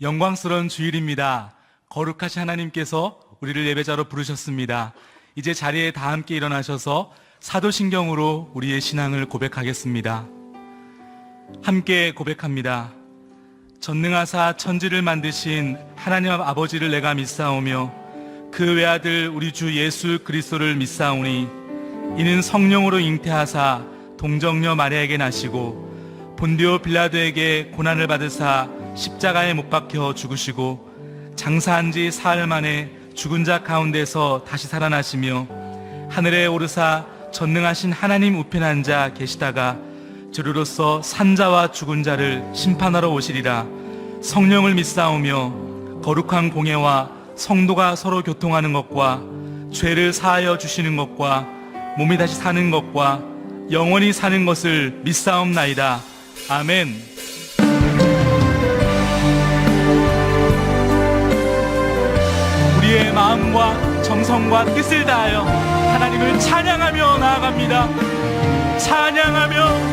영광스러운 주일입니다. 거룩하신 하나님께서 우리를 예배자로 부르셨습니다. 이제 자리에 다 함께 일어나셔서 사도신경으로 우리의 신앙을 고백하겠습니다. 함께 고백합니다. 전능하사 천지를 만드신 하나님 아버지를 내가 믿사오며 그 외아들 우리 주 예수 그리스도를 믿사오니 이는 성령으로 잉태하사 동정녀 마리아에게 나시고 본디오 빌라도에게 고난을 받으사 십자가에 못 박혀 죽으시고 장사한 지 사흘 만에 죽은 자 가운데서 다시 살아나시며 하늘에 오르사 전능하신 하나님 우편에 앉아 계시다가 주로로서 산자와 죽은 자를 심판하러 오시리라. 성령을 믿사오며 거룩한 공예와 성도가 서로 교통하는 것과 죄를 사하여 주시는 것과 몸이 다시 사는 것과 영원히 사는 것을 믿사옵나이다. 아멘. 우리의 마음과 정성과 뜻을 다하여 하나님을 찬양하며 나아갑니다. 찬양하며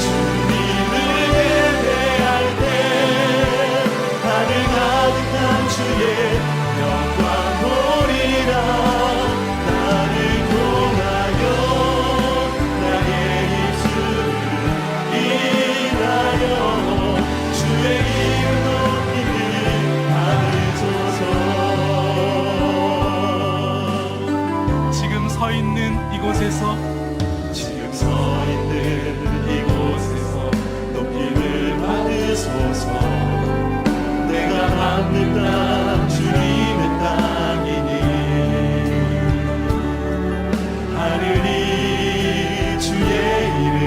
주님을 예배할 때 하늘 가득한 주의 영광 보리라. 나를 통하여 나의 입술을 인하여 주의 이름 높이를 받으소서. 지금 서 있는 이곳에서 높임을 받으소서. 내가 받는 땅 주님의 땅이니 하늘이 주의 이름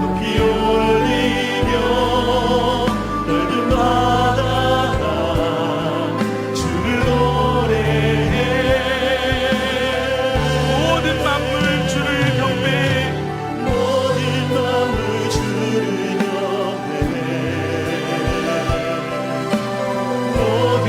높이 올리며 넓은 바다가 주를 노래해. 모든 만물 주를 경배해. 모든 만물 주를 경배해. 모든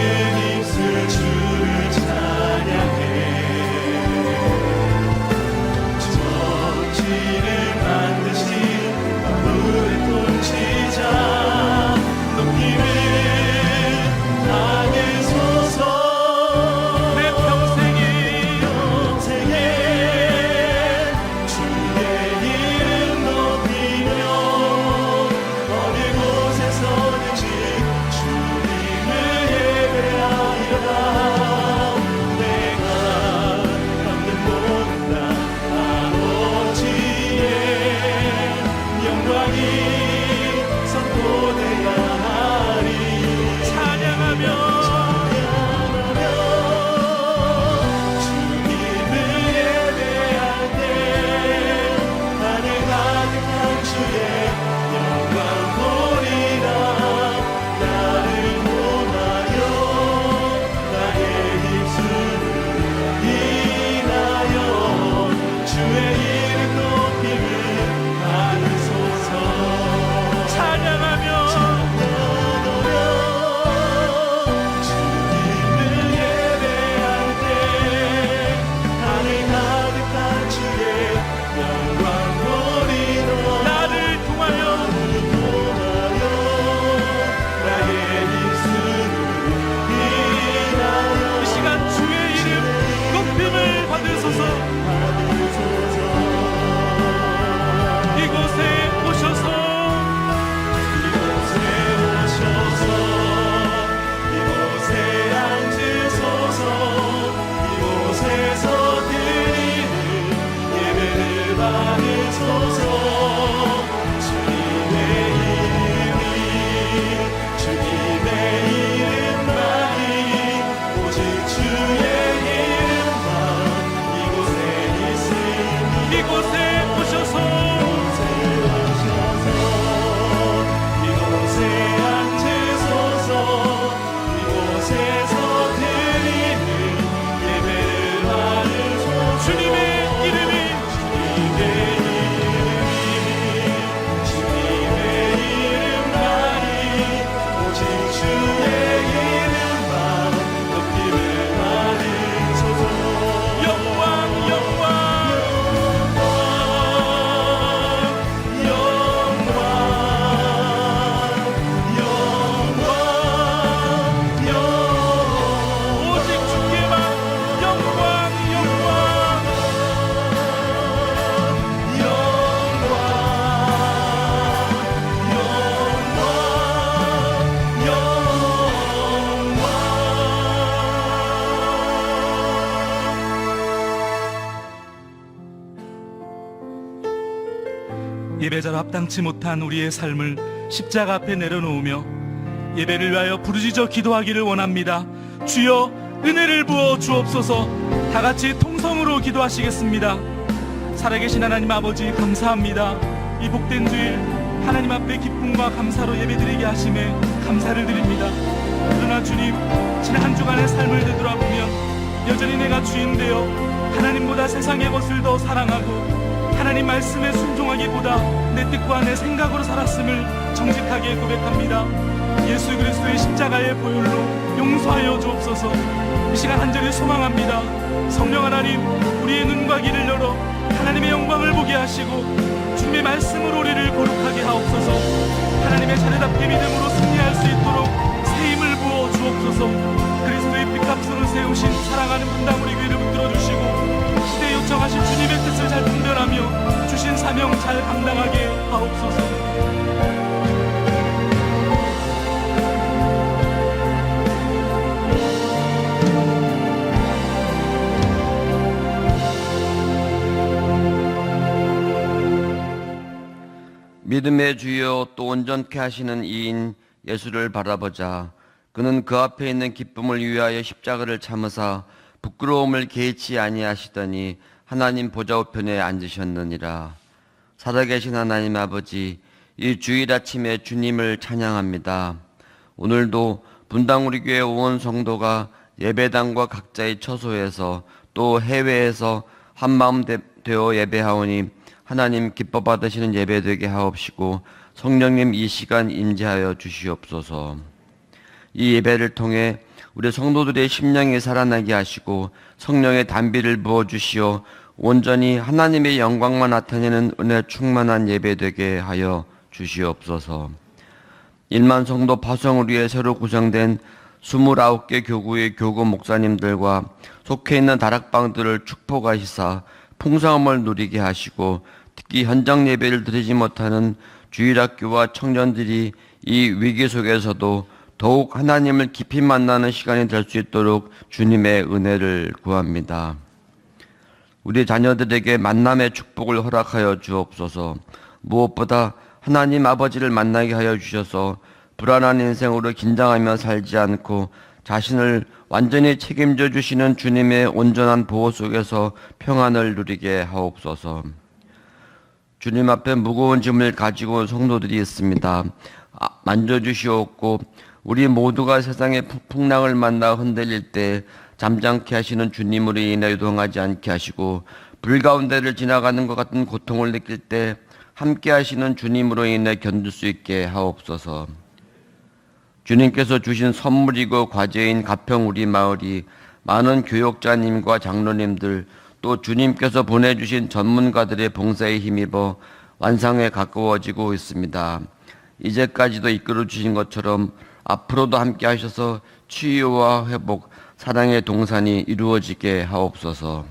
예배자로 합당치 못한 우리의 삶을 십자가 앞에 내려놓으며 예배를 위하여 부르짖어 기도하기를 원합니다. 주여 은혜를 부어 주옵소서. 다 같이 통성으로 기도하시겠습니다. 살아계신 하나님 아버지 감사합니다. 이 복된 주일 하나님 앞에 기쁨과 감사로 예배드리게 하심에 감사를 드립니다. 그러나 주님, 지난 한 주간의 삶을 되돌아보면 여전히 내가 주인 되어 하나님보다 세상의 것을 더 사랑하고 하나님 말씀에 순종하기보다 내 뜻과 내 생각으로 살았음을 정직하게 고백합니다. 예수 그리스도의 십자가의 보혈로 용서하여 주옵소서. 이 시간 한절히 소망합니다. 성령 하나님, 우리의 눈과 귀를 열어 하나님의 영광을 보게 하시고 주님의 말씀으로 우리를 거룩하게 하옵소서. 하나님의 자녀답게 믿음으로 승리할 수 있도록 새 힘을 부어 주옵소서. 그리스도의 핏값으로 세우신 사랑하는 분당 우리 교회를 붙들어 주시고 시대에 요청하신 주님의 뜻을 잘 분별하며 주신 사명 잘 감당하게 하옵소서. 믿음의 주여 또 온전케 하시는 이인 예수를 바라보자. 그는 그 앞에 있는 기쁨을 위하여 십자가를 참으사 부끄러움을 개의치 아니하시더니 하나님 보좌 우편에 앉으셨느니라. 살아계신 하나님 아버지, 이 주일 아침에 주님을 찬양합니다. 오늘도 분당 우리 교회 온 성도가 예배당과 각자의 처소에서 또 해외에서 한마음 되어 예배하오니 하나님 기뻐 받으시는 예배 되게 하옵시고 성령님 이 시간 임재하여 주시옵소서. 이 예배를 통해 우리 성도들의 심령이 살아나게 하시고 성령의 단비를 부어주시어 온전히 하나님의 영광만 나타내는 은혜 충만한 예배 되게 하여 주시옵소서. 1만 성도 파송을 위해 새로 구성된 29개 교구의 교구 목사님들과 속해 있는 다락방들을 축복하시사 풍성함을 누리게 하시고 특히 현장 예배를 드리지 못하는 주일학교와 청년들이 이 위기 속에서도 더욱 하나님을 깊이 만나는 시간이 될 수 있도록 주님의 은혜를 구합니다. 우리 자녀들에게 만남의 축복을 허락하여 주옵소서. 무엇보다 하나님 아버지를 만나게 하여 주셔서 불안한 인생으로 긴장하며 살지 않고 자신을 완전히 책임져 주시는 주님의 온전한 보호 속에서 평안을 누리게 하옵소서. 주님 앞에 무거운 짐을 가지고 온 성도들이 있습니다. 만져주시옵고 우리 모두가 세상의 풍랑을 만나 흔들릴 때 잠잠케 하시는 주님으로 인해 유동하지 않게 하시고 불 가운데를 지나가는 것 같은 고통을 느낄 때 함께 하시는 주님으로 인해 견딜 수 있게 하옵소서. 주님께서 주신 선물이고 과제인 가평 우리 마을이 많은 교역자님과 장로님들 또 주님께서 보내주신 전문가들의 봉사에 힘입어 완성에 가까워지고 있습니다. 이제까지도 이끌어 주신 것처럼 앞으로도 함께 하셔서 치유와 회복, 사랑의 동산이 이루어지게 하옵소서.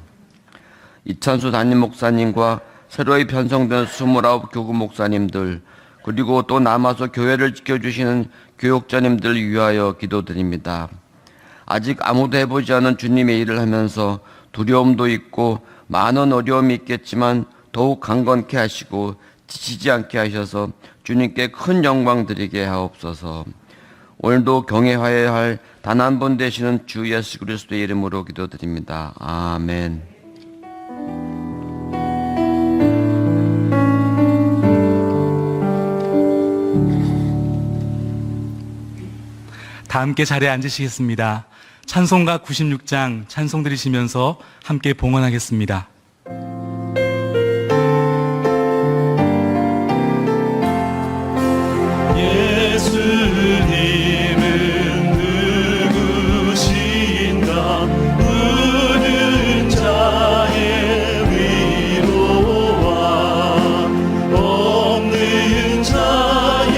이찬수 담임 목사님과 새로이 편성된 29 교구 목사님들 그리고 또 남아서 교회를 지켜주시는 교역자님들 위하여 기도드립니다. 아직 아무도 해보지 않은 주님의 일을 하면서 두려움도 있고 많은 어려움이 있겠지만 더욱 강건케 하시고 지치지 않게 하셔서 주님께 큰 영광 드리게 하옵소서. 오늘도 경외하여야 할 단 한 분 되시는 주 예수 그리스도의 이름으로 기도드립니다. 아멘. 다 함께 자리에 앉으시겠습니다. 찬송가 96장 찬송 들으시면서 함께 봉헌하겠습니다. 예수님은 누구신가 모든 자의 위로와 없는 자의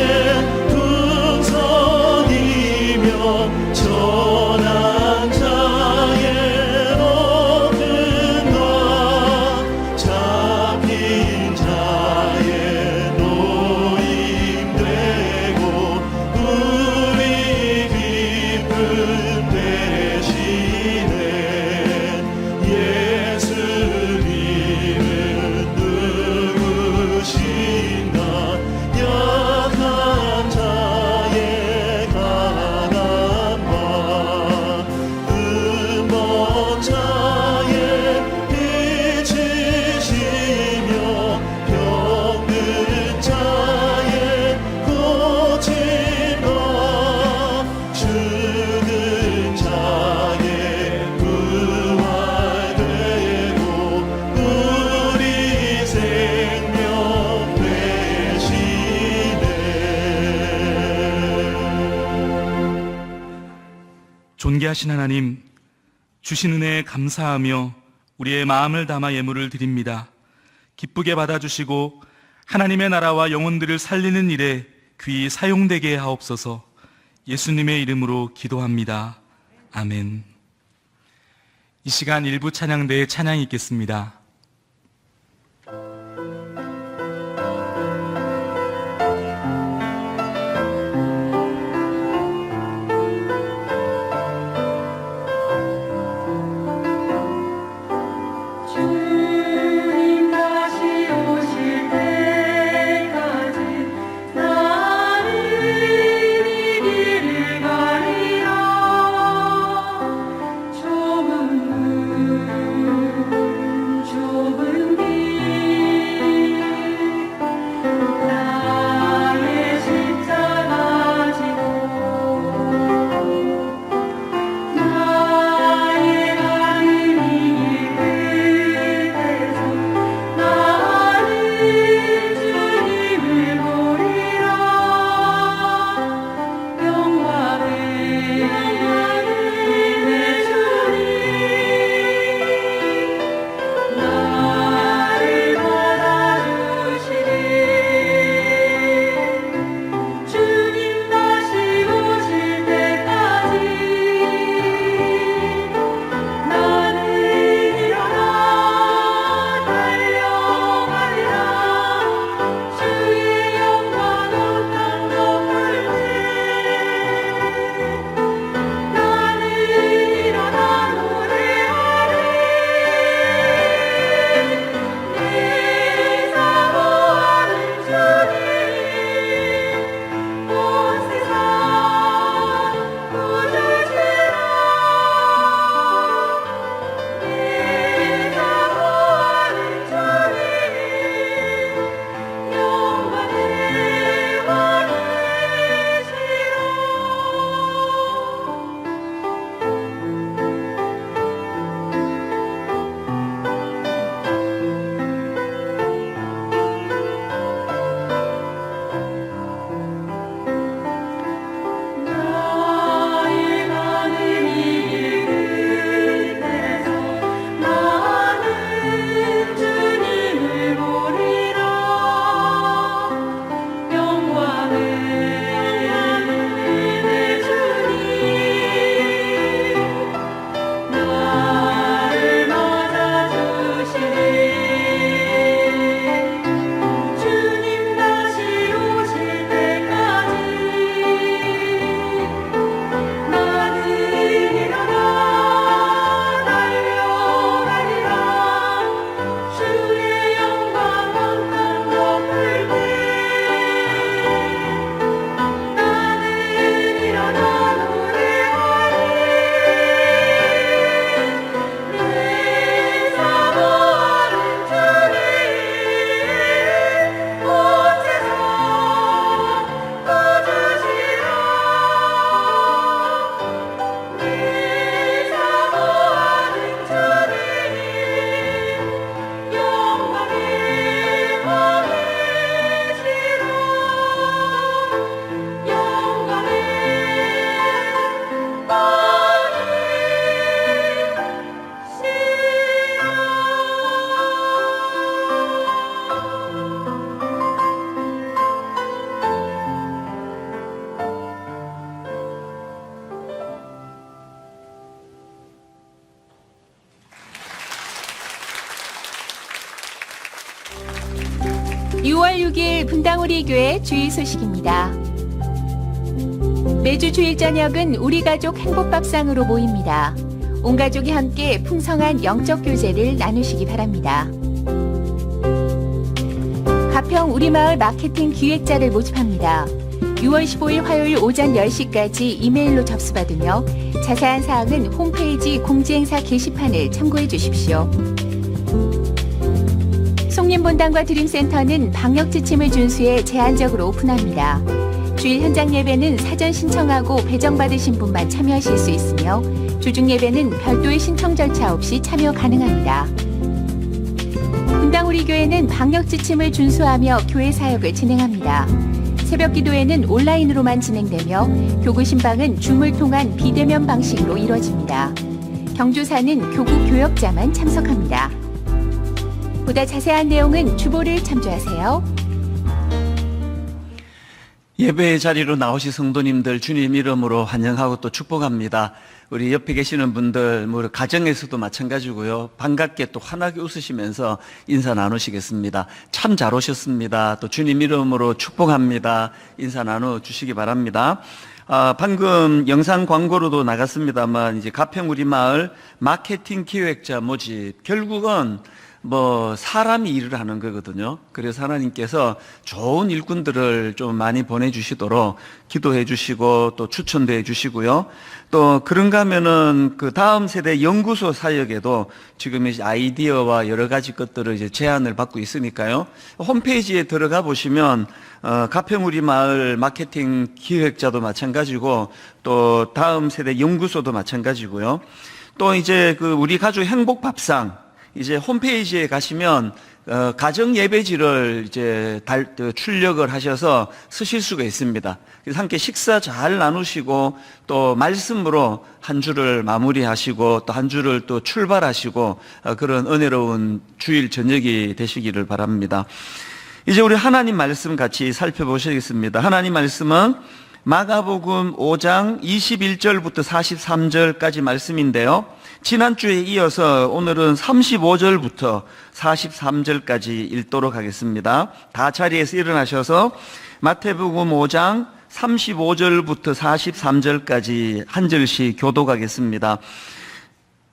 풍성이며 전한 자의 얻는 것 위대하신 하나님, 주신 은혜에 감사하며 우리의 마음을 담아 예물을 드립니다. 기쁘게 받아주시고 하나님의 나라와 영혼들을 살리는 일에 귀히 사용되게 하옵소서. 예수님의 이름으로 기도합니다. 아멘. 이 시간 일부 찬양대에 찬양이 있겠습니다. 주님 다시 오실 때까지 나는 이 길을 가리라. 좁은 문 좁은 길 나의 십자가 지고 나의 가는 이 끝에서 나는 주님을 보리라. 영광의 내 주님 나를 받아주시리. 주님 다시 오실 때까지 나는 일어나 달려가리라. 주의 영광 온 땅 덮을 때 나는 일어나 노래하리. 내 사모하는 주님 온 세상 보여주라. 내 사모하는 주님 영광의 왕이시라. 나의 가는 이 끝에서 나는 주님을 보리라. 영광의 내 주님 나를 맞아주시리. 주님 다시 오실 때까지 나는 일어나 달려가리라. 주의 영광 온 땅 덮을 때 나는 일어나 노래하리. 내 사모하는 주님 온 세상 보여주시라. 내 사모하는 주님 영광의 왕이시라. 영광의 왕이시라. 6월 6일 분당우리교회 주일 소식입니다. 매주 주일 저녁은 우리 가족 행복밥상으로 모입니다. 온 가족이 함께 풍성한 영적 교제를 나누시기 바랍니다. 가평 우리마을 마케팅 기획자를 모집합니다. 6월 15일 화요일 오전 10시까지 이메일로 접수받으며 자세한 사항은 홈페이지 공지행사 게시판을 참고해 주십시오. 송림본당과 드림센터는 방역 지침을 준수해 제한적으로 오픈합니다. 주일 현장 예배는 사전 신청하고 배정받으신 분만 참여하실 수 있으며 주중 예배는 별도의 신청 절차 없이 참여 가능합니다. 분당우리교회는 방역 지침을 준수하며 교회 사역을 진행합니다. 새벽 기도회는 온라인으로만 진행되며 교구 신방은 줌을 통한 비대면 방식으로 이뤄집니다. 경주사는 교구 교역자만 참석합니다. 보다 자세한 내용은 주보를 참조하세요. 예배의 자리로 나오신 성도님들 주님 이름으로 환영하고 또 축복합니다. 우리 옆에 계시는 분들 가정에서도 마찬가지고요. 반갑게 또 환하게 웃으시면서 인사 나누시겠습니다. 참 잘 오셨습니다. 또 주님 이름으로 축복합니다. 인사 나눠주시기 바랍니다. 방금 영상 광고로도 나갔습니다만 이제 가평 우리 마을 마케팅 기획자 모집, 결국은 사람이 일을 하는 거거든요. 그래서 하나님께서 좋은 일꾼들을 좀 많이 보내주시도록 기도해 주시고 또 추천도 해 주시고요. 또 그런가 하면은 그 다음 세대 연구소 사역에도 지금 이제 아이디어와 여러 가지 것들을 이제 제안을 받고 있으니까요. 홈페이지에 들어가 보시면 가평 우리 마을 마케팅 기획자도 마찬가지고 또 다음 세대 연구소도 마찬가지고요. 또 이제 그 우리 가족 행복 밥상 이제 홈페이지에 가시면 가정 예배지를 이제 출력을 하셔서 쓰실 수가 있습니다. 그래서 함께 식사 잘 나누시고 또 말씀으로 한 주를 마무리하시고 또 한 주를 또 출발하시고 그런 은혜로운 주일 저녁이 되시기를 바랍니다. 이제 우리 하나님 말씀 같이 살펴보시겠습니다. 하나님 말씀은 마가복음 5장 21절부터 43절까지 말씀인데요. 지난주에 이어서 오늘은 35절부터 43절까지 읽도록 하겠습니다. 다 자리에서 일어나셔서 마태복음 5장 35절부터 43절까지 한 절씩 교독하겠습니다.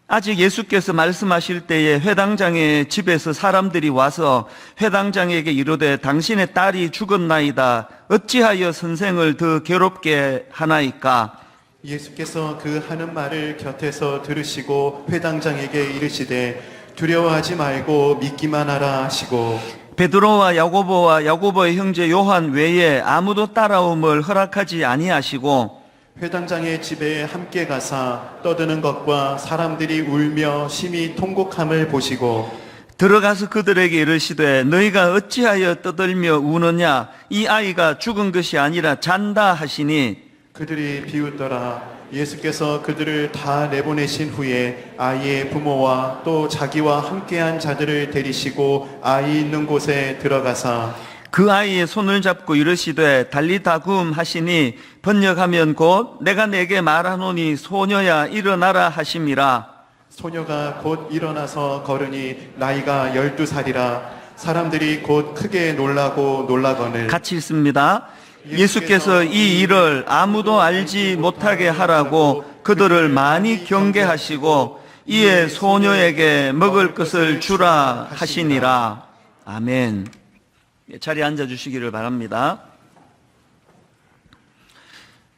아직 예수께서 말씀하실 때에 회당장의 집에서 사람들이 와서 회당장에게 이르되 당신의 딸이 죽었나이다. 어찌하여 선생을 더 괴롭게 하나이까? 예수께서 그 하는 말을 곁에서 들으시고 회당장에게 이르시되 두려워하지 말고 믿기만 하라 하시고 베드로와 야고보의 형제 요한 외에 아무도 따라옴을 허락하지 아니하시고 회당장의 집에 함께 가사 떠드는 것과 사람들이 울며 심히 통곡함을 보시고 들어가서 그들에게 이르시되 너희가 어찌하여 떠들며 우느냐? 이 아이가 죽은 것이 아니라 잔다 하시니 그들이 비웃더라. 예수께서 그들을 다 내보내신 후에 아이의 부모와 또 자기와 함께한 자들을 데리시고 아이 있는 곳에 들어가사 그 아이의 손을 잡고 이르시되 달리다굼 하시니 번역하면 곧 내가 내게 말하노니 소녀야 일어나라 하심이라. 소녀가 곧 일어나서 걸으니 나이가 12살이라. 사람들이 곧 크게 놀라고 놀라거늘 같이 읽습니다. 예수께서 이 일을 아무도 알지 못하게 하라고 그들을 많이 경계하시고 이에 소녀에게 먹을 것을 주라 하시니라. 아멘. 자리에 앉아주시기를 바랍니다.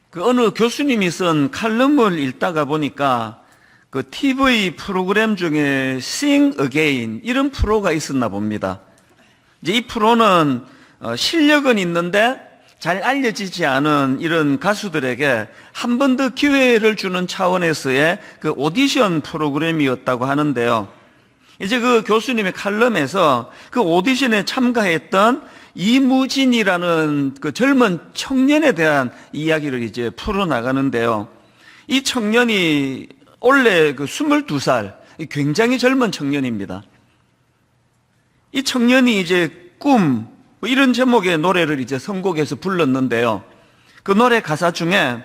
그 어느 교수님이 쓴 칼럼을 읽다가 보니까 그 TV 프로그램 중에 Sing Again 이런 프로가 있었나 봅니다. 이제 이 프로는 실력은 있는데 잘 알려지지 않은 이런 가수들에게 한 번 더 기회를 주는 차원에서의 그 오디션 프로그램이었다고 하는데요. 이제 그 교수님의 칼럼에서 그 오디션에 참가했던 이무진이라는 그 젊은 청년에 대한 이야기를 이제 풀어나가는데요. 이 청년이 원래 그 22살, 굉장히 젊은 청년입니다. 이 청년이 이제 꿈, 이런 제목의 노래를 이제 선곡해서 불렀는데요. 그 노래 가사 중에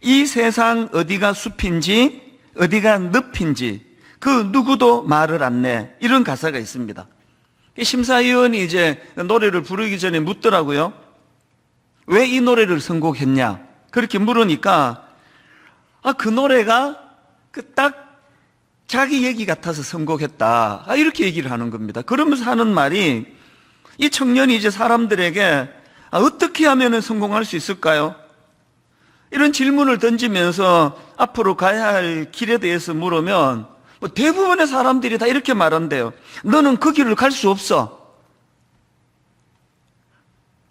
이 세상 어디가 숲인지 어디가 늪인지 그 누구도 말을 안 내. 이런 가사가 있습니다. 심사위원이 이제 노래를 부르기 전에 묻더라고요. 왜 이 노래를 선곡했냐? 그렇게 물으니까 그 노래가 딱 자기 얘기 같아서 선곡했다. 이렇게 얘기를 하는 겁니다. 그러면서 하는 말이 이 청년이 이제 사람들에게 어떻게 하면 성공할 수 있을까요? 이런 질문을 던지면서 앞으로 가야 할 길에 대해서 물으면 대부분의 사람들이 다 이렇게 말한대요. 너는 그 길을 갈 수 없어.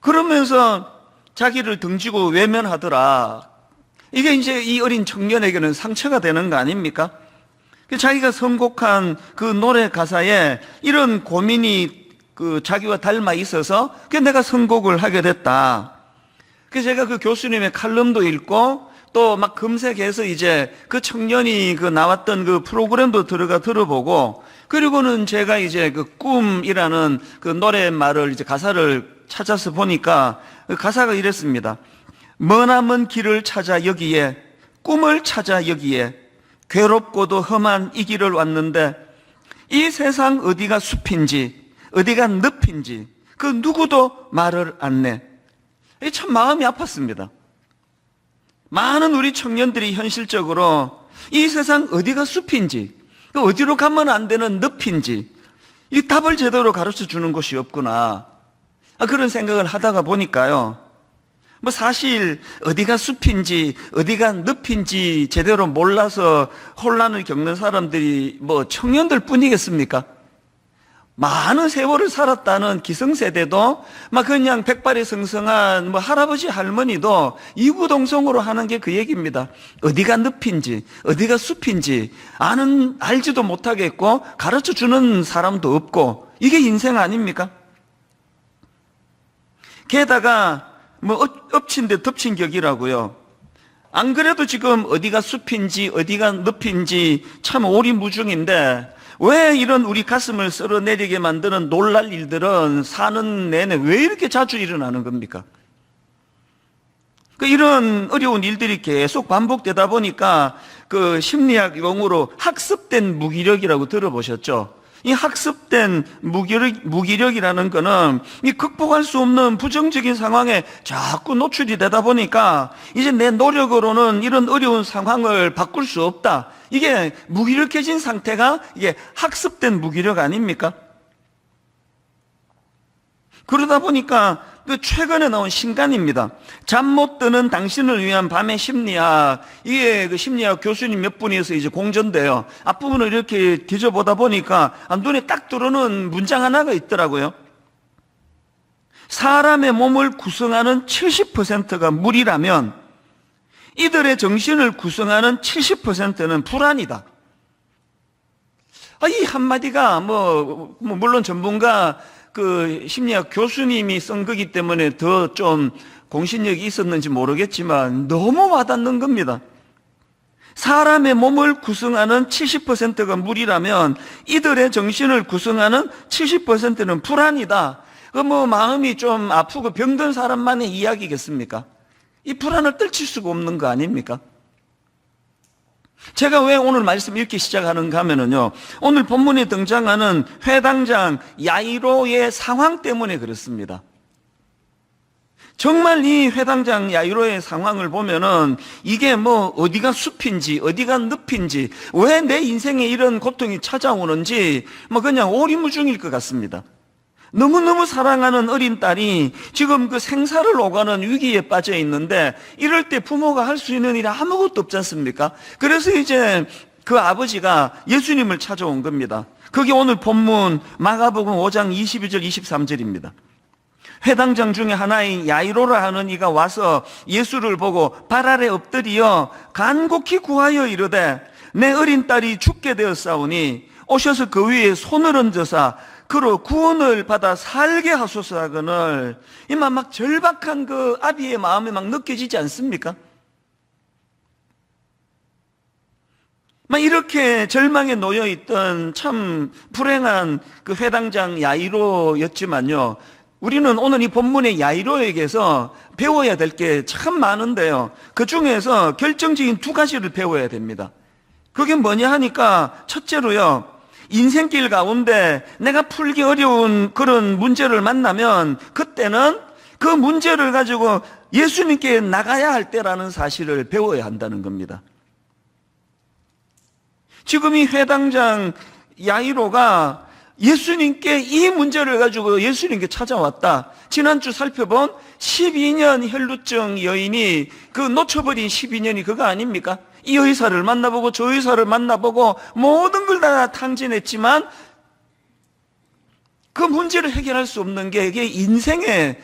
그러면서 자기를 등지고 외면하더라. 이게 이제 이 어린 청년에게는 상처가 되는 거 아닙니까? 자기가 선곡한 그 노래 가사에 이런 고민이 그 자기와 닮아 있어서 내가 선곡을 하게 됐다. 그래서 제가 그 교수님의 칼럼도 읽고 또 막 검색해서 이제 그 청년이 그 나왔던 그 프로그램도 들어가 들어보고, 그리고는 제가 이제 그 꿈이라는 그 노랫말을 이제 가사를 찾아서 보니까 그 가사가 이랬습니다. 머나먼 길을 찾아 여기에, 꿈을 찾아 여기에, 괴롭고도 험한 이 길을 왔는데 이 세상 어디가 숲인지 어디가 늪인지 그 누구도 말을 안 내. 참 마음이 아팠습니다. 많은 우리 청년들이 현실적으로 이 세상 어디가 숲인지, 어디로 가면 안 되는 늪인지 이 답을 제대로 가르쳐 주는 곳이 없구나, 그런 생각을 하다가 보니까요, 뭐 사실 어디가 숲인지 어디가 늪인지 제대로 몰라서 혼란을 겪는 사람들이 뭐 청년들 뿐이겠습니까? 많은 세월을 살았다는 기성세대도 막 그냥 백발이 성성한 뭐 할아버지 할머니도 이구동성으로 하는 게 그 얘기입니다. 어디가 늪인지 어디가 숲인지 알지도 못하겠고 가르쳐 주는 사람도 없고, 이게 인생 아닙니까? 게다가 뭐 엎친 데 덮친 격이라고요. 안 그래도 지금 어디가 숲인지 어디가 늪인지 참 오리무중인데 왜 이런 우리 가슴을 쓸어내리게 만드는 놀랄 일들은 사는 내내 왜 이렇게 자주 일어나는 겁니까? 이런 어려운 일들이 계속 반복되다 보니까 그 심리학 용어로 학습된 무기력이라고 들어보셨죠? 이 학습된 무기력이라는 거는 이 극복할 수 없는 부정적인 상황에 자꾸 노출이 되다 보니까 이제 내 노력으로는 이런 어려운 상황을 바꿀 수 없다. 이게 무기력해진 상태가 이게 학습된 무기력 아닙니까? 그러다 보니까 그 최근에 나온 신간입니다. 잠 못 드는 당신을 위한 밤의 심리학. 이게 그 심리학 교수님 몇 분이서 이제 공전돼요. 앞부분을 이렇게 뒤져보다 보니까 눈에 딱 들어오는 문장 하나가 있더라고요. 사람의 몸을 구성하는 70%가 물이라면 이들의 정신을 구성하는 70%는 불안이다. 이 한마디가 물론 전문가 그 심리학 교수님이 쓴 거기 때문에 더 좀 공신력이 있었는지 모르겠지만 너무 와닿는 겁니다. 사람의 몸을 구성하는 70%가 물이라면 이들의 정신을 구성하는 70%는 불안이다. 마음이 좀 아프고 병든 사람만의 이야기겠습니까? 이 불안을 떨칠 수가 없는 거 아닙니까? 제가 왜 오늘 말씀 읽기 시작하는가 하면요, 오늘 본문에 등장하는 회당장 야이로의 상황 때문에 그렇습니다. 정말 이 회당장 야이로의 상황을 보면은 이게 어디가 숲인지 어디가 늪인지, 왜 내 인생에 이런 고통이 찾아오는지 그냥 오리무중일 것 같습니다. 너무너무 사랑하는 어린 딸이 지금 그 생사를 오가는 위기에 빠져 있는데 이럴 때 부모가 할 수 있는 일이 아무것도 없지 않습니까? 그래서 이제 그 아버지가 예수님을 찾아온 겁니다. 그게 오늘 본문 마가복음 5장 22절 23절입니다. 회당장 중에 하나인 야이로라 하는 이가 와서 예수를 보고 발 아래 엎드리어 간곡히 구하여 이르되 내 어린 딸이 죽게 되었사오니 오셔서 그 위에 손을 얹으사 그로 구원을 받아 살게 하소서 하거늘. 이만 막 절박한 그 아비의 마음이 막 느껴지지 않습니까? 막 이렇게 절망에 놓여 있던 참 불행한 그 회당장 야이로였지만요, 우리는 오늘 이 본문의 야이로에게서 배워야 될 게 참 많은데요, 그 중에서 결정적인 두 가지를 배워야 됩니다. 그게 뭐냐 하니까, 첫째로요, 인생길 가운데 내가 풀기 어려운 그런 문제를 만나면 그때는 그 문제를 가지고 예수님께 나가야 할 때라는 사실을 배워야 한다는 겁니다. 지금 이 회당장 야이로가 예수님께 이 문제를 가지고 예수님께 찾아왔다. 지난주 살펴본 12년 혈루증 여인이 그 놓쳐버린 12년이 그거 아닙니까? 이 의사를 만나보고 저 의사를 만나보고 모든 걸 다 탕진했지만 그 문제를 해결할 수 없는 게 이게 인생의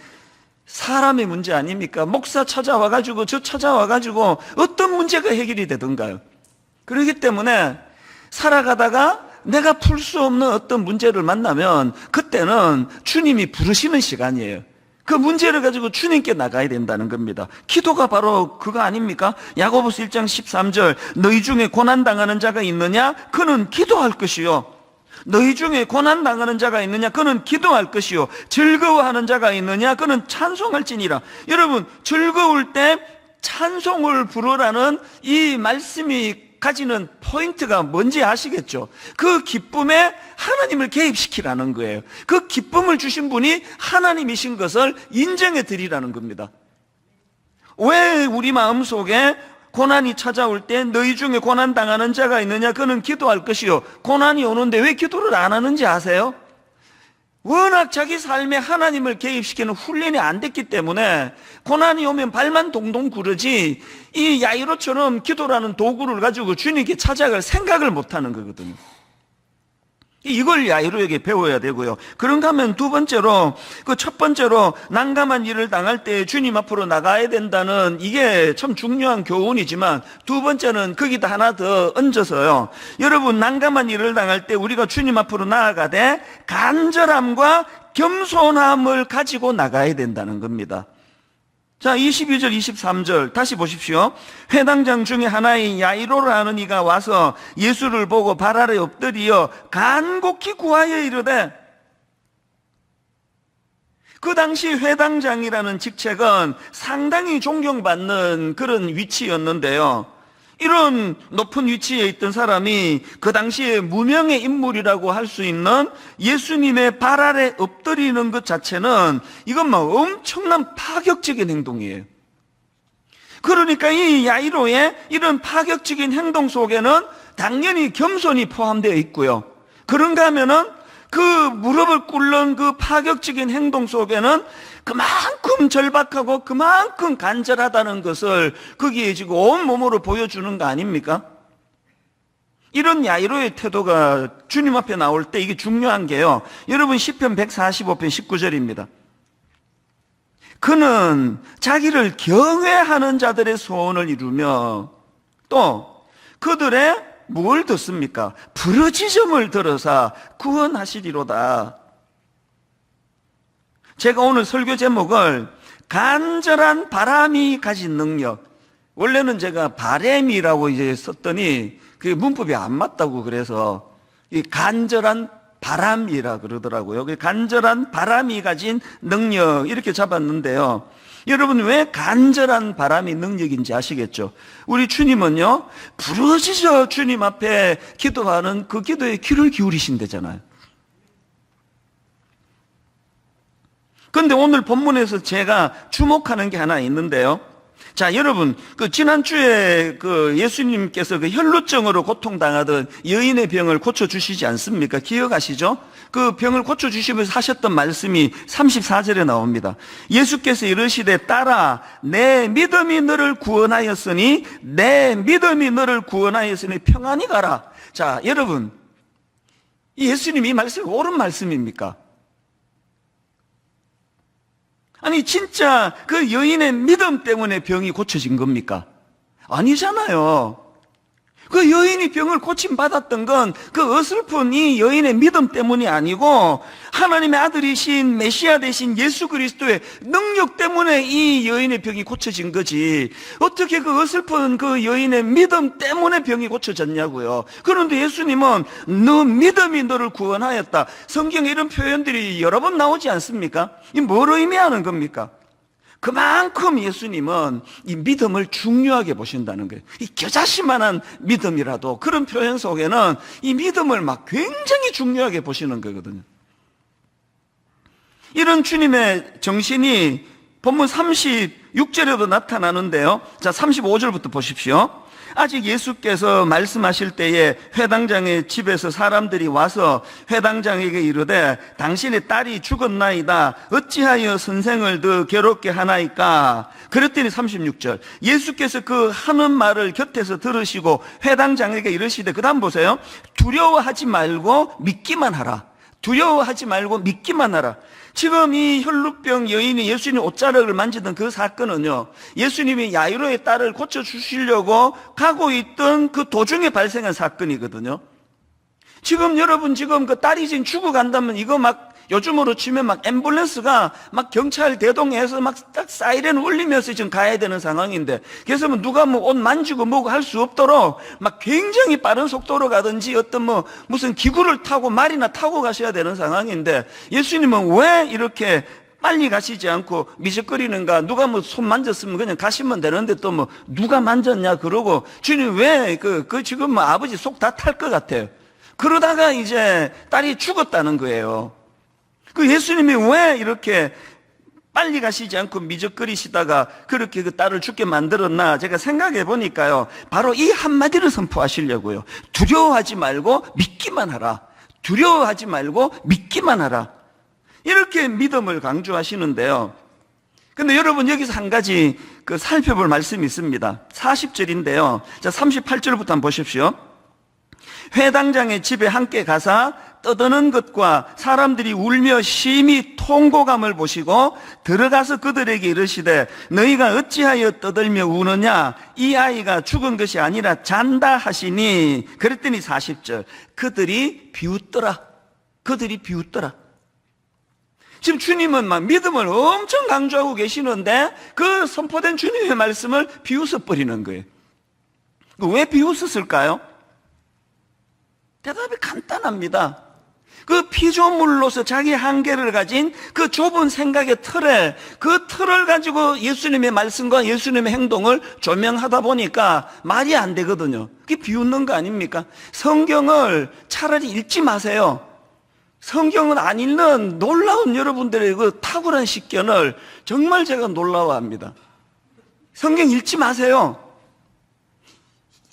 사람의 문제 아닙니까? 목사 찾아와가지고 저 찾아와가지고 어떤 문제가 해결이 되던가요? 그렇기 때문에 살아가다가 내가 풀 수 없는 어떤 문제를 만나면 그때는 주님이 부르시는 시간이에요. 그 문제를 가지고 주님께 나가야 된다는 겁니다. 기도가 바로 그거 아닙니까? 야고보서 1장 13절 너희 중에 고난당하는 자가 있느냐? 그는 기도할 것이요. 너희 중에 고난당하는 자가 있느냐? 그는 기도할 것이요. 즐거워하는 자가 있느냐? 그는 찬송할지니라. 여러분, 즐거울 때 찬송을 부르라는 이 말씀이 가지는 포인트가 뭔지 아시겠죠? 그 기쁨에 하나님을 개입시키라는 거예요. 그 기쁨을 주신 분이 하나님이신 것을 인정해 드리라는 겁니다. 왜 우리 마음속에 고난이 찾아올 때 너희 중에 고난당하는 자가 있느냐? 그는 기도할 것이요. 고난이 오는데 왜 기도를 안 하는지 아세요? 워낙 자기 삶에 하나님을 개입시키는 훈련이 안 됐기 때문에 고난이 오면 발만 동동 구르지 이 야이로처럼 기도라는 도구를 가지고 주님께 찾아갈 생각을 못하는 거거든요. 이걸 야이로에게 배워야 되고요. 그런가 하면 두 번째로, 첫 번째로 난감한 일을 당할 때 주님 앞으로 나가야 된다는 이게 참 중요한 교훈이지만 두 번째는 거기다 하나 더 얹어서요. 여러분, 난감한 일을 당할 때 우리가 주님 앞으로 나아가되 간절함과 겸손함을 가지고 나가야 된다는 겁니다. 자, 22절, 23절 다시 보십시오. 회당장 중에 하나인 야이로라는 이가 와서 예수를 보고 발 아래 엎드리어 간곡히 구하여 이르되, 그 당시 회당장이라는 직책은 상당히 존경받는 그런 위치였는데요. 이런 높은 위치에 있던 사람이 그 당시에 무명의 인물이라고 할 수 있는 예수님의 발 아래 엎드리는 것 자체는 이건 막 엄청난 파격적인 행동이에요. 그러니까 이 야이로의 이런 파격적인 행동 속에는 당연히 겸손이 포함되어 있고요. 그런가 하면은 그 무릎을 꿇는 그 파격적인 행동 속에는 그만큼 절박하고 그만큼 간절하다는 것을 거기에 지금 온몸으로 보여주는 거 아닙니까? 이런 야이로의 태도가 주님 앞에 나올 때 이게 중요한 게요. 여러분, 시편 145편 19절입니다. 그는 자기를 경외하는 자들의 소원을 이루며 또 그들의 뭘 듣습니까? 부르짖음을 들어서 구원하시리로다. 제가 오늘 설교 제목을 간절한 바람이 가진 능력, 원래는 제가 바램이라고 이제 썼더니 그 문법이 안 맞다고 그래서 이 간절한 바람이라 그러더라고요. 간절한 바람이 가진 능력 이렇게 잡았는데요. 여러분, 왜 간절한 바람이 능력인지 아시겠죠? 우리 주님은요, 부르짖어 주님 앞에 기도하는 그 기도에 귀를 기울이신대잖아요. 그런데 오늘 본문에서 제가 주목하는 게 하나 있는데요. 자, 여러분, 지난주에 예수님께서 혈루증으로 고통당하던 여인의 병을 고쳐주시지 않습니까? 기억하시죠? 그 병을 고쳐주시면서 하셨던 말씀이 34절에 나옵니다. 예수께서 이르시되 딸아, 내 믿음이 너를 구원하였으니 평안히 가라. 자, 여러분, 예수님이 이 말씀이 옳은 말씀입니까? 아니, 진짜 그 여인의 믿음 때문에 병이 고쳐진 겁니까? 아니잖아요. 그 여인이 병을 고침받았던 건 그 어설픈 이 여인의 믿음 때문이 아니고 하나님의 아들이신 메시아 되신 예수 그리스도의 능력 때문에 이 여인의 병이 고쳐진 거지. 어떻게 그 어설픈 그 여인의 믿음 때문에 병이 고쳐졌냐고요. 그런데 예수님은 너 믿음이 너를 구원하였다. 성경에 이런 표현들이 여러 번 나오지 않습니까? 이 뭘 의미하는 겁니까? 그만큼 예수님은 이 믿음을 중요하게 보신다는 거예요. 이 겨자씨만한 믿음이라도 그런 표현 속에는 이 믿음을 막 굉장히 중요하게 보시는 거거든요. 이런 주님의 정신이 본문 36절에도 나타나는데요. 자, 35절부터 보십시오. 아직 예수께서 말씀하실 때에 회당장의 집에서 사람들이 와서 회당장에게 이르되 당신의 딸이 죽었나이다. 어찌하여 선생을 더 괴롭게 하나이까? 그랬더니 36절 예수께서 그 하는 말을 곁에서 들으시고 회당장에게 이르시되, 그 다음 보세요. 두려워하지 말고 믿기만 하라. 두려워하지 말고 믿기만 하라. 지금 이 혈루병 여인이 예수님 옷자락을 만지던 그 사건은요, 예수님이 야이로의 딸을 고쳐주시려고 가고 있던 그 도중에 발생한 사건이거든요. 지금 여러분 지금 그 딸이 지금 죽어간다면 이거 막 요즘으로 치면 막 앰뷸런스가 막 경찰 대동해서 막 딱 사이렌 울리면서 지금 가야 되는 상황인데, 그래서 뭐 누가 뭐 옷 만지고 뭐고 할 수 없도록 막 굉장히 빠른 속도로 가든지 어떤 뭐 무슨 기구를 타고 말이나 타고 가셔야 되는 상황인데, 예수님은 왜 이렇게 빨리 가시지 않고 미적거리는가? 누가 뭐 손 만졌으면 그냥 가시면 되는데 또 뭐 누가 만졌냐 그러고, 주님 왜 그 지금 뭐 아버지 속 다 탈 것 같아요. 그러다가 이제 딸이 죽었다는 거예요. 그 예수님이 왜 이렇게 빨리 가시지 않고 미적거리시다가 그렇게 그 딸을 죽게 만들었나? 제가 생각해 보니까요, 바로 이 한마디를 선포하시려고요. 두려워하지 말고 믿기만 하라. 두려워하지 말고 믿기만 하라. 이렇게 믿음을 강조하시는데요. 근데 여러분 여기서 한 가지 그 살펴볼 말씀이 있습니다. 40절인데요. 자, 38절부터 한번 보십시오. 회당장의 집에 함께 가사 떠드는 것과 사람들이 울며 심히 통곡함을 보시고 들어가서 그들에게 이르시되 너희가 어찌하여 떠들며 우느냐? 이 아이가 죽은 것이 아니라 잔다 하시니, 그랬더니 40절 그들이 비웃더라. 그들이 비웃더라. 지금 주님은 막 믿음을 엄청 강조하고 계시는데 그 선포된 주님의 말씀을 비웃어버리는 거예요. 왜 비웃었을까요? 대답이 간단합니다. 그 피조물로서 자기 한계를 가진 그 좁은 생각의 틀에, 그 틀을 가지고 예수님의 말씀과 예수님의 행동을 조명하다 보니까 말이 안 되거든요. 그게 비웃는 거 아닙니까? 성경을 차라리 읽지 마세요. 성경은 안 읽는 놀라운 여러분들의 그 탁월한 식견을 정말 제가 놀라워합니다. 성경 읽지 마세요.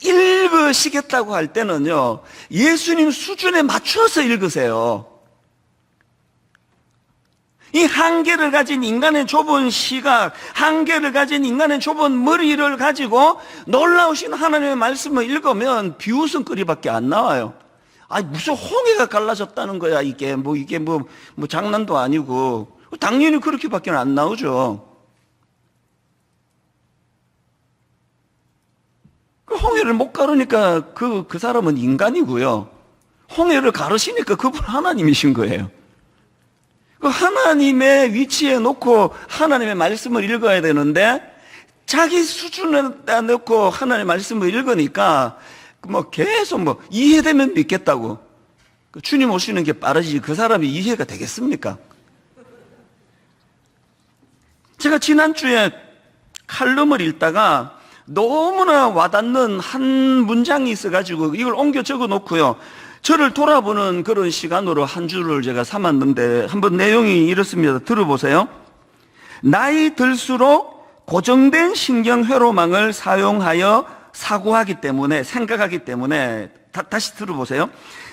읽으시겠다고 할 때는요, 예수님 수준에 맞춰서 읽으세요. 이 한계를 가진 인간의 좁은 시각, 한계를 가진 인간의 좁은 머리를 가지고 놀라우신 하나님의 말씀을 읽으면 비웃음거리밖에 안 나와요. 아니 무슨 홍해가 갈라졌다는 거야. 이게 뭐 장난도 아니고. 당연히 그렇게밖에 안 나오죠. 그 홍해를 못 가르니까 그 사람은 인간이고요. 홍해를 가르시니까 그분 하나님이신 거예요. 그 하나님의 위치에 놓고 하나님의 말씀을 읽어야 되는데 자기 수준에다 놓고 하나님의 말씀을 읽으니까 뭐 계속 뭐 이해되면 믿겠다고. 주님 오시는 게 빠르지 그 사람이 이해가 되겠습니까? 제가 지난주에 칼럼을 읽다가 너무나 와닿는 한 문장이 있어가지고 이걸 옮겨 적어 놓고요, 저를 돌아보는 그런 시간으로 한 주를 제가 삼았는데 한번 내용이 이렇습니다. 들어보세요. 나이 들수록 고정된 신경 회로망을 사용하여 사고하기 때문에, 생각하기 때문에, 다시 들어보세요.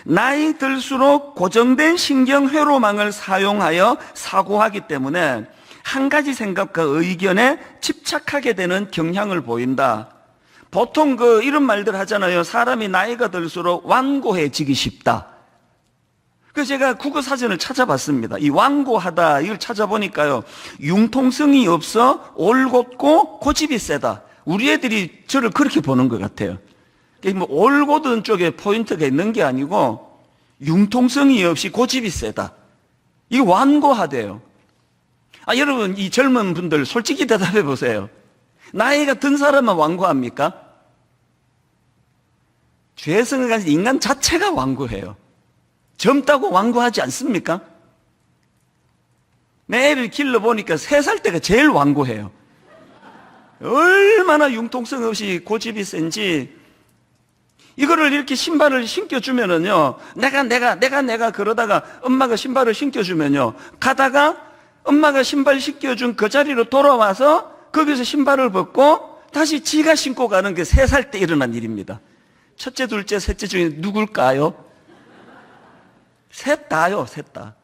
나이 들수록 고정된 신경 회로망을 사용하여 사고하기 때문에 한 가지 생각과 의견에 집착하게 되는 경향을 보인다. 보통 이런 말들 하잖아요. 사람이 나이가 들수록 완고해지기 쉽다. 그래서 제가 국어사전을 찾아봤습니다. 이 완고하다, 이걸 찾아보니까요, 융통성이 없어 올곧고 고집이 세다. 우리 애들이 저를 그렇게 보는 것 같아요. 뭐 올곧은 쪽에 포인트가 있는 게 아니고 융통성이 없이 고집이 세다. 이거 완고하대요. 여러분, 이 젊은 분들 솔직히 대답해 보세요. 나이가 든 사람은 완고합니까? 죄성을 가진 인간 자체가 완고해요. 젊다고 완고하지 않습니까? 내 애를 길러보니까 3살 때가 제일 완고해요. 얼마나 융통성 없이 고집이 센지. 이거를 이렇게 신발을 신겨주면은요, 내가 그러다가 엄마가 신발을 신겨주면요, 가다가 엄마가 신발 신겨준 그 자리로 돌아와서 거기서 신발을 벗고 다시 지가 신고 가는 게 3살 때 일어난 일입니다. 첫째, 둘째, 셋째 중에 누굴까요? 셋 다요, 셋 다.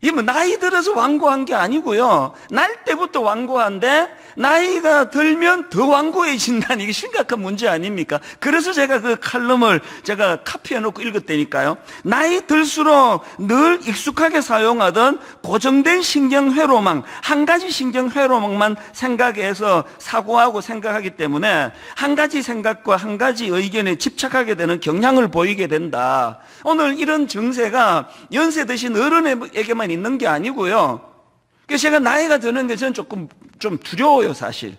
이 뭐 나이 들어서 완고한 게 아니고요. 날 때부터 완고한데 나이가 들면 더 완고해진다는 이게 심각한 문제 아닙니까? 그래서 제가 그 칼럼을 제가 카피해 놓고 읽었다니까요. 나이 들수록 늘 익숙하게 사용하던 고정된 신경회로망, 한 가지 신경회로망만 생각해서 사고하고 생각하기 때문에 한 가지 생각과 한 가지 의견에 집착하게 되는 경향을 보이게 된다. 오늘 이런 증세가 연세 드신 어른에게만 있는 게 아니고요. 그래서 제가 나이가 드는 게 저는 조금 좀 두려워요, 사실.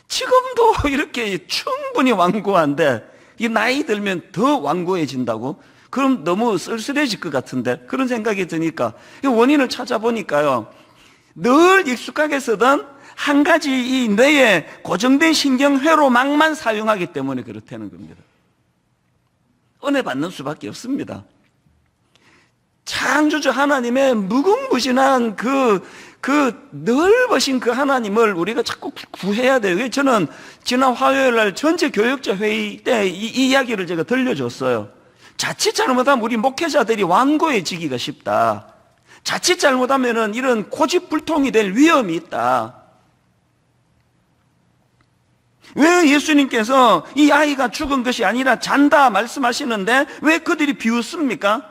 지금도 이렇게 충분히 완고한데 이 나이 들면 더 완고해진다고? 그럼 너무 쓸쓸해질 것 같은데 그런 생각이 드니까 이 원인을 찾아보니까요. 늘 익숙하게 쓰던 한 가지 이 뇌의 고정된 신경회로망만 사용하기 때문에 그렇다는 겁니다. 은혜 받는 수밖에 없습니다. 창조주 하나님의 무궁무진한 그 넓으신 그 하나님을 우리가 자꾸 구해야 돼요. 저는 지난 화요일 날 전체 교역자 회의 때 이 이야기를 제가 들려줬어요. 자칫 잘못하면 우리 목회자들이 완고해지기가 쉽다. 자칫 잘못하면은 이런 고집불통이 될 위험이 있다. 왜 예수님께서 이 아이가 죽은 것이 아니라 잔다 말씀하시는데 왜 그들이 비웃습니까?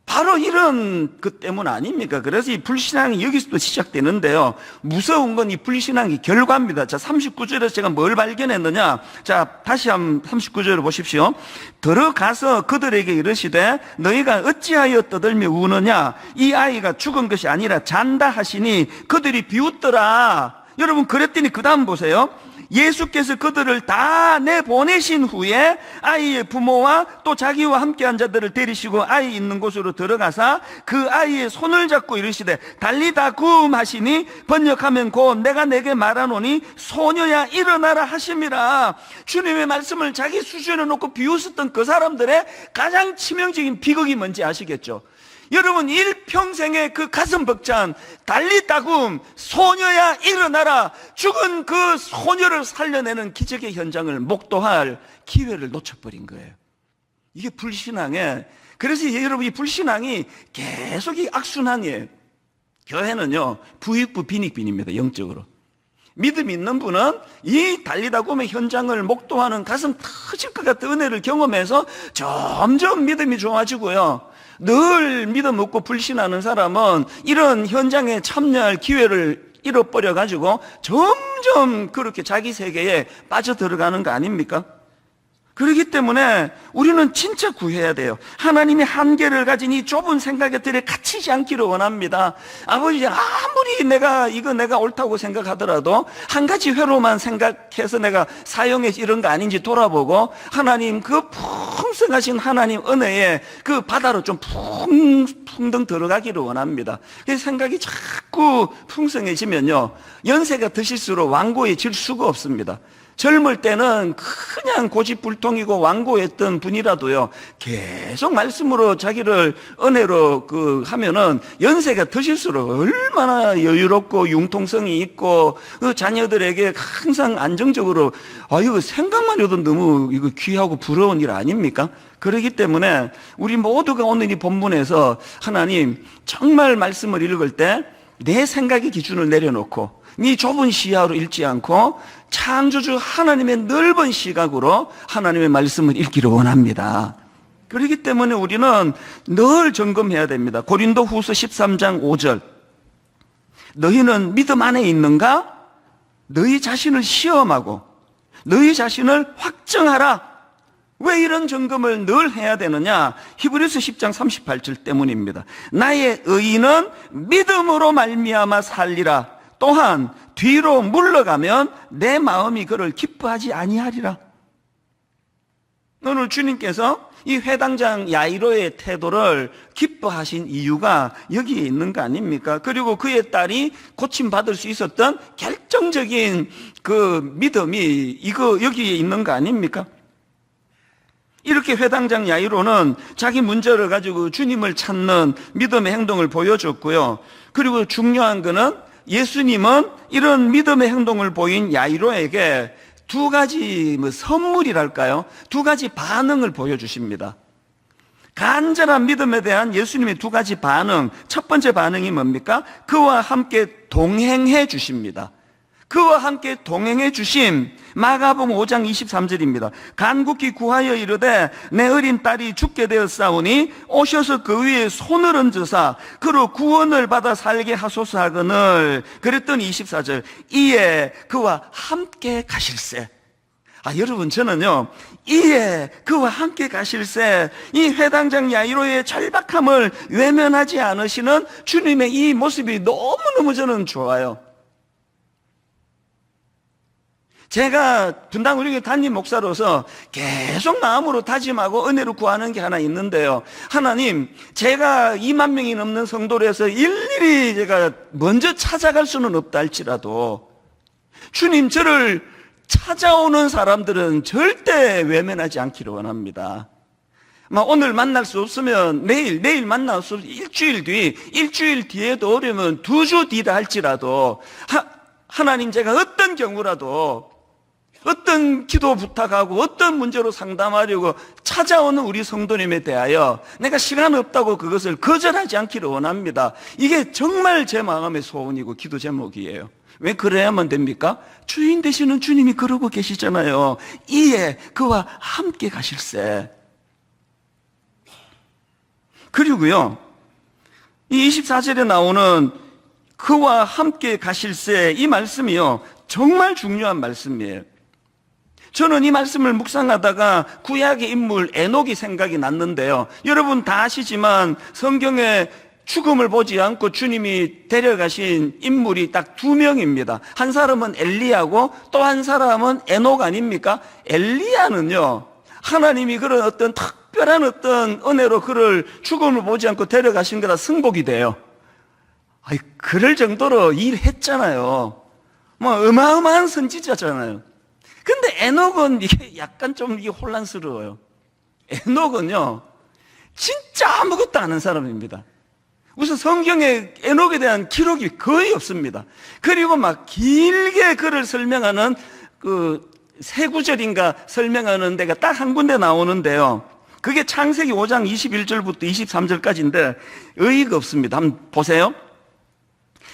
바로 이런 것 때문 아닙니까? 그래서 이 불신앙이 여기서도 시작되는데요. 무서운 건 이 불신앙의 결과입니다. 자, 39절에서 제가 뭘 발견했느냐? 자, 다시 한번 39절을 보십시오. 들어가서 그들에게 이르시되 너희가 어찌하여 떠들며 우느냐? 이 아이가 죽은 것이 아니라 잔다 하시니 그들이 비웃더라. 여러분 그랬더니 그 다음 보세요. 예수께서 그들을 다 내보내신 후에 아이의 부모와 또 자기와 함께한 자들을 데리시고 아이 있는 곳으로 들어가사 그 아이의 손을 잡고 이르시되 달리다 굼 하시니 번역하면 곧 내가 내게 말하노니 소녀야 일어나라 하심이라. 주님의 말씀을 자기 수준에 놓고 비웃었던 그 사람들의 가장 치명적인 비극이 뭔지 아시겠죠? 여러분 일평생의 그 가슴 벅찬 달리다 굼 소녀야 일어나라 죽은 그 소녀를 살려내는 기적의 현장을 목도할 기회를 놓쳐버린 거예요. 이게 불신앙에, 그래서 여러분 이 불신앙이 계속 이 악순환이에요. 교회는요 부익부 빈익빈입니다. 영적으로 믿음 있는 분은 이 달리다 굼의 현장을 목도하는 가슴 터질 것 같은 은혜를 경험해서 점점 믿음이 좋아지고요. 늘 믿음 없고 불신하는 사람은 이런 현장에 참여할 기회를 잃어버려가지고 점점 그렇게 자기 세계에 빠져들어가는 거 아닙니까? 그렇기 때문에 우리는 진짜 구해야 돼요. 하나님의 한계를 가진 이 좁은 생각에 들에 갇히지 않기를 원합니다. 아버지 아무리 내가 옳다고 생각하더라도 한 가지 회로만 생각해서 내가 사용해 이런 거 아닌지 돌아보고 하나님 그 풍성하신 하나님 은혜에 그 바다로 좀 풍덩 들어가기를 원합니다. 그래서 생각이 자꾸 풍성해지면요 연세가 드실수록 완고해질 수가 없습니다. 젊을 때는 그냥 고집불통이고 완고했던 분이라도요 계속 말씀으로 자기를 은혜로 하면은 연세가 드실수록 얼마나 여유롭고 융통성이 있고 그 자녀들에게 항상 안정적으로 이거 생각만 해도 너무 이거 귀하고 부러운 일 아닙니까? 그렇기 때문에 우리 모두가 오늘 이 본문에서 하나님 정말 말씀을 읽을 때 내 생각의 기준을 내려놓고 이 좁은 시야로 읽지 않고 창조주 하나님의 넓은 시각으로 하나님의 말씀을 읽기를 원합니다. 그렇기 때문에 우리는 늘 점검해야 됩니다. 고린도 후서 13장 5절 너희는 믿음 안에 있는가? 너희 자신을 시험하고 너희 자신을 확정하라. 왜 이런 점검을 늘 해야 되느냐? 히브리서 10장 38절 때문입니다. 나의 의인은 믿음으로 말미암아 살리라. 또한 뒤로 물러가면 내 마음이 그를 기뻐하지 아니하리라. 오늘 주님께서 이 회당장 야이로의 태도를 기뻐하신 이유가 여기에 있는 거 아닙니까? 그리고 그의 딸이 고침받을 수 있었던 결정적인 그 믿음이 여기에 있는 거 아닙니까? 이렇게 회당장 야이로는 자기 문제를 가지고 주님을 찾는 믿음의 행동을 보여줬고요. 그리고 중요한 거는 예수님은 이런 믿음의 행동을 보인 야이로에게 두 가지 선물이랄까요? 두 가지 반응을 보여주십니다. 간절한 믿음에 대한 예수님의 두 가지 반응. 첫 번째 반응이 뭡니까? 그와 함께 동행해 주십니다. 그와 함께 동행해 주심. 마가복음 5장 23절입니다. 간곡히 구하여 이르되 내 어린 딸이 죽게 되었사오니 오셔서 그 위에 손을 얹으사 그로 구원을 받아 살게 하소서 하거늘. 그랬더니 24절 이에 그와 함께 가실세. 여러분, 저는요, 이에 그와 함께 가실세, 이 회당장 야이로의 절박함을 외면하지 않으시는 주님의 이 모습이 너무너무 저는 좋아요. 제가 분당 우리 교회 담임 목사로서 계속 마음으로 다짐하고 은혜로 구하는 게 하나 있는데요. 하나님, 제가 2만 명이 넘는 성도를 해서 일일이 제가 먼저 찾아갈 수는 없다 할지라도 주님, 저를 찾아오는 사람들은 절대 외면하지 않기를 원합니다. 오늘 만날 수 없으면 내일 만날 수 없으면 일주일 뒤에도 어려면 2주 뒤다 할지라도 하나님, 제가 어떤 경우라도 어떤 기도 부탁하고 어떤 문제로 상담하려고 찾아오는 우리 성도님에 대하여 내가 시간 없다고 그것을 거절하지 않기를 원합니다. 이게 정말 제 마음의 소원이고 기도 제목이에요. 왜 그래야만 됩니까? 주인 되시는 주님이 그러고 계시잖아요. 이에 그와 함께 가실세. 그리고요, 이 24절에 나오는 그와 함께 가실세, 이 말씀이요, 정말 중요한 말씀이에요. 저는 이 말씀을 묵상하다가 구약의 인물 에녹이 생각이 났는데요. 여러분 다 아시지만 성경에 죽음을 보지 않고 주님이 데려가신 인물이 딱 2명입니다. 한 사람은 엘리야고 또 한 사람은 에녹 아닙니까? 엘리야는요, 하나님이 그런 어떤 특별한 어떤 은혜로 그를 죽음을 보지 않고 데려가신 거라 승복이 돼요. 그럴 정도로 일했잖아요. 어마어마한 선지자잖아요. 근데 에녹은 이게 약간 좀 이게 혼란스러워요. 에녹은요, 진짜 아무것도 아는 사람입니다. 우선 성경에 에녹에 대한 기록이 거의 없습니다. 그리고 길게 그를 설명하는 그 3구절인가 설명하는 데가 딱 한 군데 나오는데요. 그게 창세기 5장 21절부터 23절까지인데 의의가 없습니다. 한번 보세요.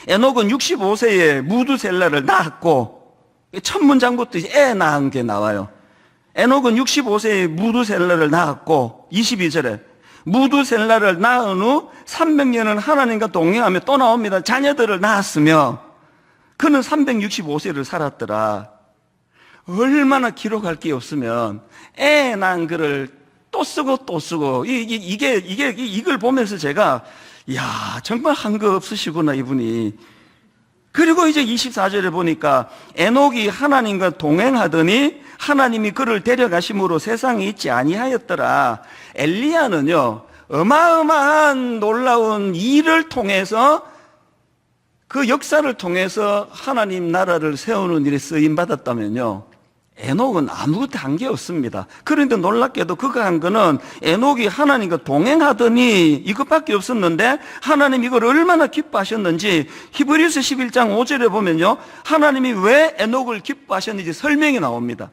에녹은 65세에 무두셀라를 낳았고, 첫 문장부터 애 낳은 게 나와요. 에녹은 65세에 무두셀라를 낳았고, 22절에 무두셀라를 낳은 후 300년을 하나님과 동행하며 또 나옵니다. 자녀들을 낳았으며 그는 365세를 살았더라. 얼마나 기록할 게 없으면 애 낳은 글을 또 쓰고 또 쓰고, 이걸 보면서 제가 정말 한 거 없으시구나 이분이. 그리고 이제 24절에 보니까 에녹이 하나님과 동행하더니 하나님이 그를 데려가심으로 세상에 있지 아니하였더라. 엘리야는요, 어마어마한 놀라운 일을 통해서, 그 역사를 통해서 하나님 나라를 세우는 일에 쓰임받았다면요, 에녹은 아무것도 한 게 없습니다. 그런데 놀랍게도 그가 한 거는 에녹이 하나님과 동행하더니 이것밖에 없었는데 하나님이 이걸 얼마나 기뻐하셨는지 히브리서 11장 5절에 보면요, 하나님이 왜 에녹을 기뻐하셨는지 설명이 나옵니다.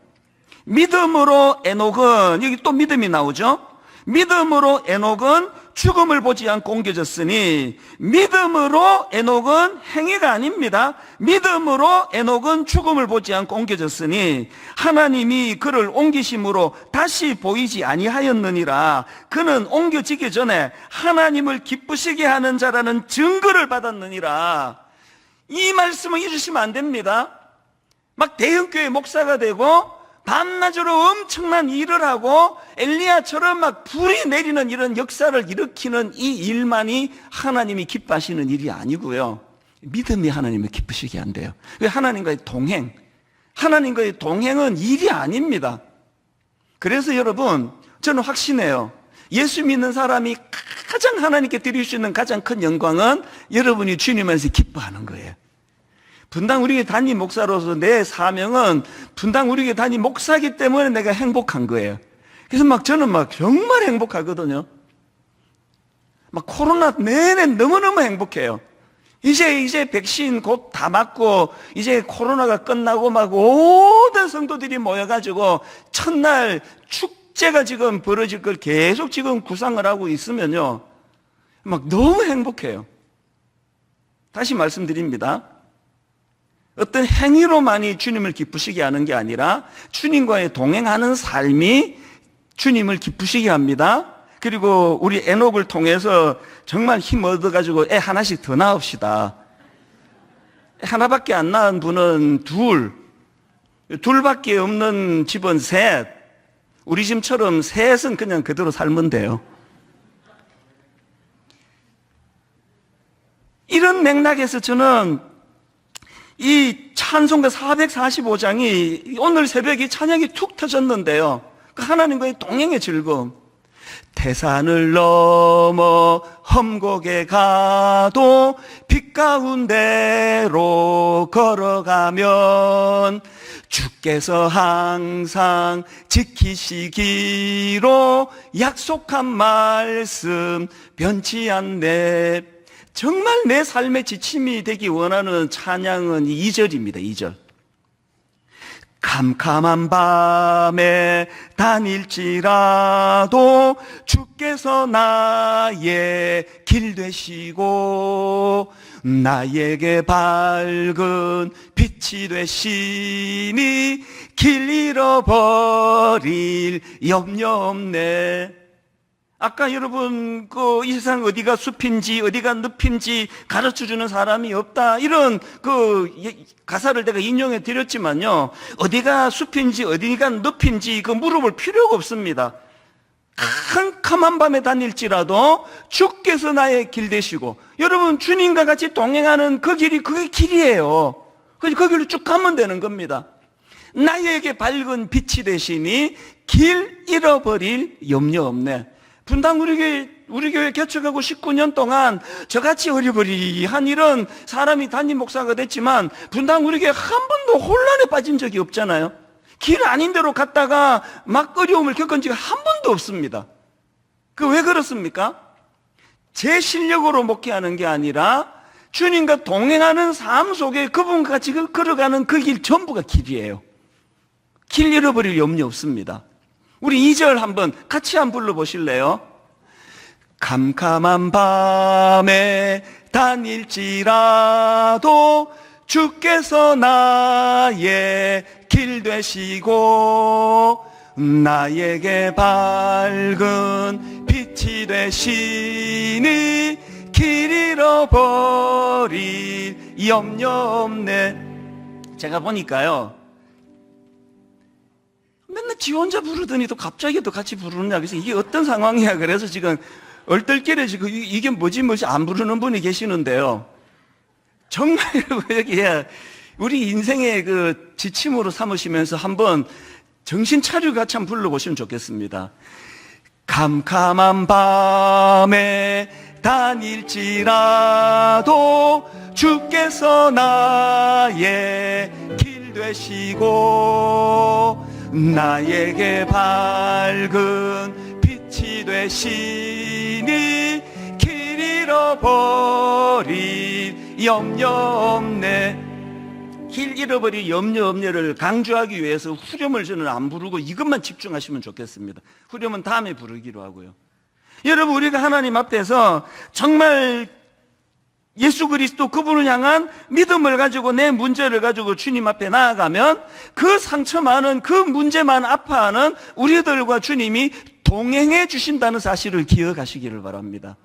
믿음으로 에녹은, 여기 또 믿음이 나오죠. 믿음으로 에녹은 죽음을 보지 않고 옮겨졌으니, 믿음으로 에녹은 행위가 아닙니다. 믿음으로 에녹은 죽음을 보지 않고 옮겨졌으니 하나님이 그를 옮기심으로 다시 보이지 아니하였느니라. 그는 옮겨지기 전에 하나님을 기쁘시게 하는 자라는 증거를 받았느니라. 이 말씀을 잊으시면 안 됩니다. 대형교회 목사가 되고 밤낮으로 엄청난 일을 하고 엘리야처럼 불이 내리는 이런 역사를 일으키는 이 일만이 하나님이 기뻐하시는 일이 아니고요, 믿음이 하나님을 기쁘시게 한대요. 하나님과의 동행, 하나님과의 동행은 일이 아닙니다. 그래서 여러분, 저는 확신해요. 예수 믿는 사람이 가장 하나님께 드릴 수 있는 가장 큰 영광은 여러분이 주님 안에서 기뻐하는 거예요. 분당 우리 교회 담임 목사로서 내 사명은 분당 우리 교회 담임 목사기 때문에 내가 행복한 거예요. 그래서 저는 정말 행복하거든요. 코로나 내내 너무너무 행복해요. 이제 백신 곧 다 맞고 이제 코로나가 끝나고 모든 성도들이 모여가지고 첫날 축제가 지금 벌어질 걸 계속 지금 구상을 하고 있으면요, 막 너무 행복해요. 다시 말씀드립니다. 어떤 행위로만이 주님을 기쁘시게 하는 게 아니라 주님과의 동행하는 삶이 주님을 기쁘시게 합니다. 그리고 우리 에녹을 통해서 정말 힘 얻어가지고 애 하나씩 더 낳읍시다. 하나밖에 안 낳은 분은 둘밖에 없는 집은 셋. 우리 집처럼 셋은 그냥 그대로 살면 돼요. 이런 맥락에서 저는 이 찬송가 445장이 오늘 새벽에 찬양이 툭 터졌는데요, 그 하나님과의 동행의 즐거움. 태산을 넘어 험곡에 가도 빛 가운데로 걸어가면 주께서 항상 지키시기로 약속한 말씀 변치 않네. 정말 내 삶의 지침이 되기 원하는 찬양은 2절입니다. 2절. 캄캄한 밤에 다닐지라도 주께서 나의 길 되시고 나에게 밝은 빛이 되시니 길 잃어버릴 염려 없네. 아까 여러분 이 세상 어디가 숲인지 어디가 늪인지 가르쳐주는 사람이 없다, 이런 가사를 내가 인용해 드렸지만요, 어디가 숲인지 어디가 늪인지 물어볼 필요가 없습니다. 캄캄한 밤에 다닐지라도 주께서 나의 길 되시고, 여러분 주님과 같이 동행하는 그 길이 그게 길이에요. 그 길로 쭉 가면 되는 겁니다. 나에게 밝은 빛이 되시니 길 잃어버릴 염려 없네. 분당 우리 교회 개척하고 19년 동안 저같이 어리버리한 이런 사람이 담임 목사가 됐지만 분당 우리 교회 한 번도 혼란에 빠진 적이 없잖아요. 길 아닌 데로 갔다가 막 어려움을 겪은 적이 한 번도 없습니다. 왜 그렇습니까? 제 실력으로 목회하는 게 아니라 주님과 동행하는 삶 속에 그분과 같이 걸어가는 그 길 전부가 길이에요. 길 잃어버릴 염려 없습니다. 우리 2절 한번 같이 한번 불러보실래요? 캄캄한 밤에 다닐지라도 주께서 나의 길 되시고 나에게 밝은 빛이 되시니 길 잃어버릴 염려 없네. 제가 보니까요, 맨날 지 혼자 부르더니 또 갑자기 또 같이 부르느냐. 그래서 이게 어떤 상황이야. 그래서 지금 얼떨결에 지금 이게 뭐지 안 부르는 분이 계시는데요. 정말 여기에 우리 인생의 지침으로 삼으시면서 한번 정신 차리고 같이 한번 불러보시면 좋겠습니다. 캄캄한 밤에 다닐지라도 주께서 나의 길 되시고 나에게 밝은 빛이 되시니 길 잃어버릴 염려 없네. 길 잃어버릴 염려 없네를 강조하기 위해서 후렴을 저는 안 부르고 이것만 집중하시면 좋겠습니다. 후렴은 다음에 부르기로 하고요. 여러분, 우리가 하나님 앞에서 정말 예수 그리스도 그분을 향한 믿음을 가지고 내 문제를 가지고 주님 앞에 나아가면 그 상처 많은 그 문제만 아파하는 우리들과 주님이 동행해 주신다는 사실을 기억하시기를 바랍니다.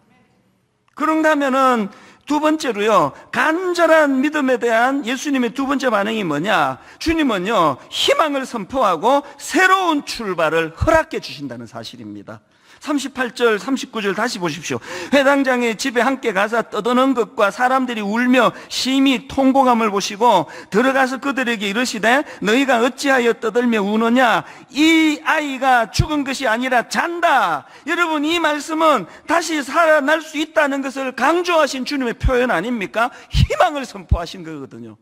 그런가 하면은 두 번째로요, 간절한 믿음에 대한 예수님의 두 번째 반응이 뭐냐? 주님은요, 희망을 선포하고 새로운 출발을 허락해 주신다는 사실입니다. 38절, 39절 다시 보십시오. 회당장의 집에 함께 가서 떠드는 것과 사람들이 울며 심히 통곡함을 보시고 들어가서 그들에게 이르시되 너희가 어찌하여 떠들며 우느냐? 이 아이가 죽은 것이 아니라 잔다. 여러분, 이 말씀은 다시 살아날 수 있다는 것을 강조하신 주님의 표현 아닙니까? 희망을 선포하신 거거든요.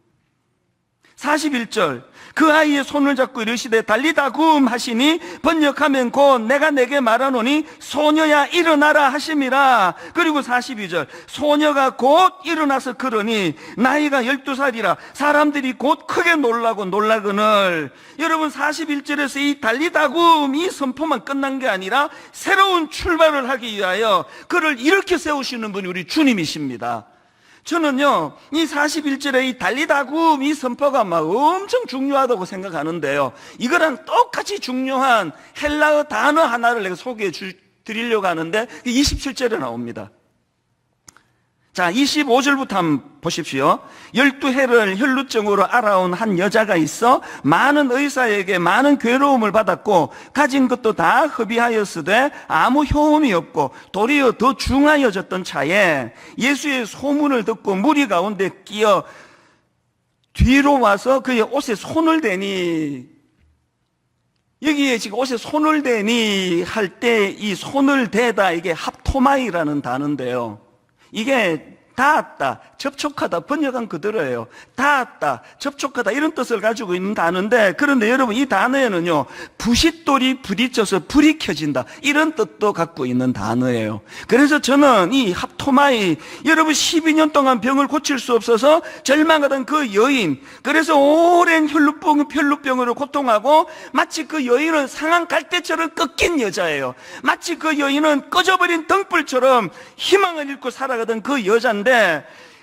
41절 그 아이의 손을 잡고 이르시되 달리다굼 하시니 번역하면 곧 내가 내게 말하노니 소녀야 일어나라 하심이라. 그리고 42절 소녀가 곧 일어나서 걸으니 나이가 12살이라 사람들이 곧 크게 놀라거늘. 여러분 41절에서 이 달리다굼 이 선포만 끝난 게 아니라 새로운 출발을 하기 위하여 그를 이렇게 세우시는 분이 우리 주님이십니다. 저는요, 이 41절에 이 달리다굼 이 선포가 막 엄청 중요하다고 생각하는데요. 이거랑 똑같이 중요한 헬라어 단어 하나를 내가 소개해 드리려고 하는데 27절에 나옵니다. 자, 25절부터 한번 보십시오. 12해를 혈루증으로 알아온 한 여자가 있어 많은 의사에게 많은 괴로움을 받았고 가진 것도 다 허비하였으되 아무 효험이 없고 도리어 더 중하여졌던 차에 예수의 소문을 듣고 무리 가운데 끼어 뒤로 와서 그의 옷에 손을 대니, 여기에 지금 옷에 손을 대니 할 때 이 손을 대다, 이게 합토마이라는 단어인데요. 이게 닿았다, 접촉하다, 번역한 그대로예요. 닿았다, 접촉하다 이런 뜻을 가지고 있는 단어인데, 그런데 여러분 이 단어에는요 부싯돌이 부딪혀서 불이 켜진다 이런 뜻도 갖고 있는 단어예요. 그래서 저는 이 합토마이, 여러분 12년 동안 병을 고칠 수 없어서 절망하던 그 여인, 그래서 오랜 혈루병으로 고통하고 마치 그 여인은 상한 갈대처럼 꺾인 여자예요. 마치 그 여인은 꺼져버린 등불처럼 희망을 잃고 살아가던 그 여자인데,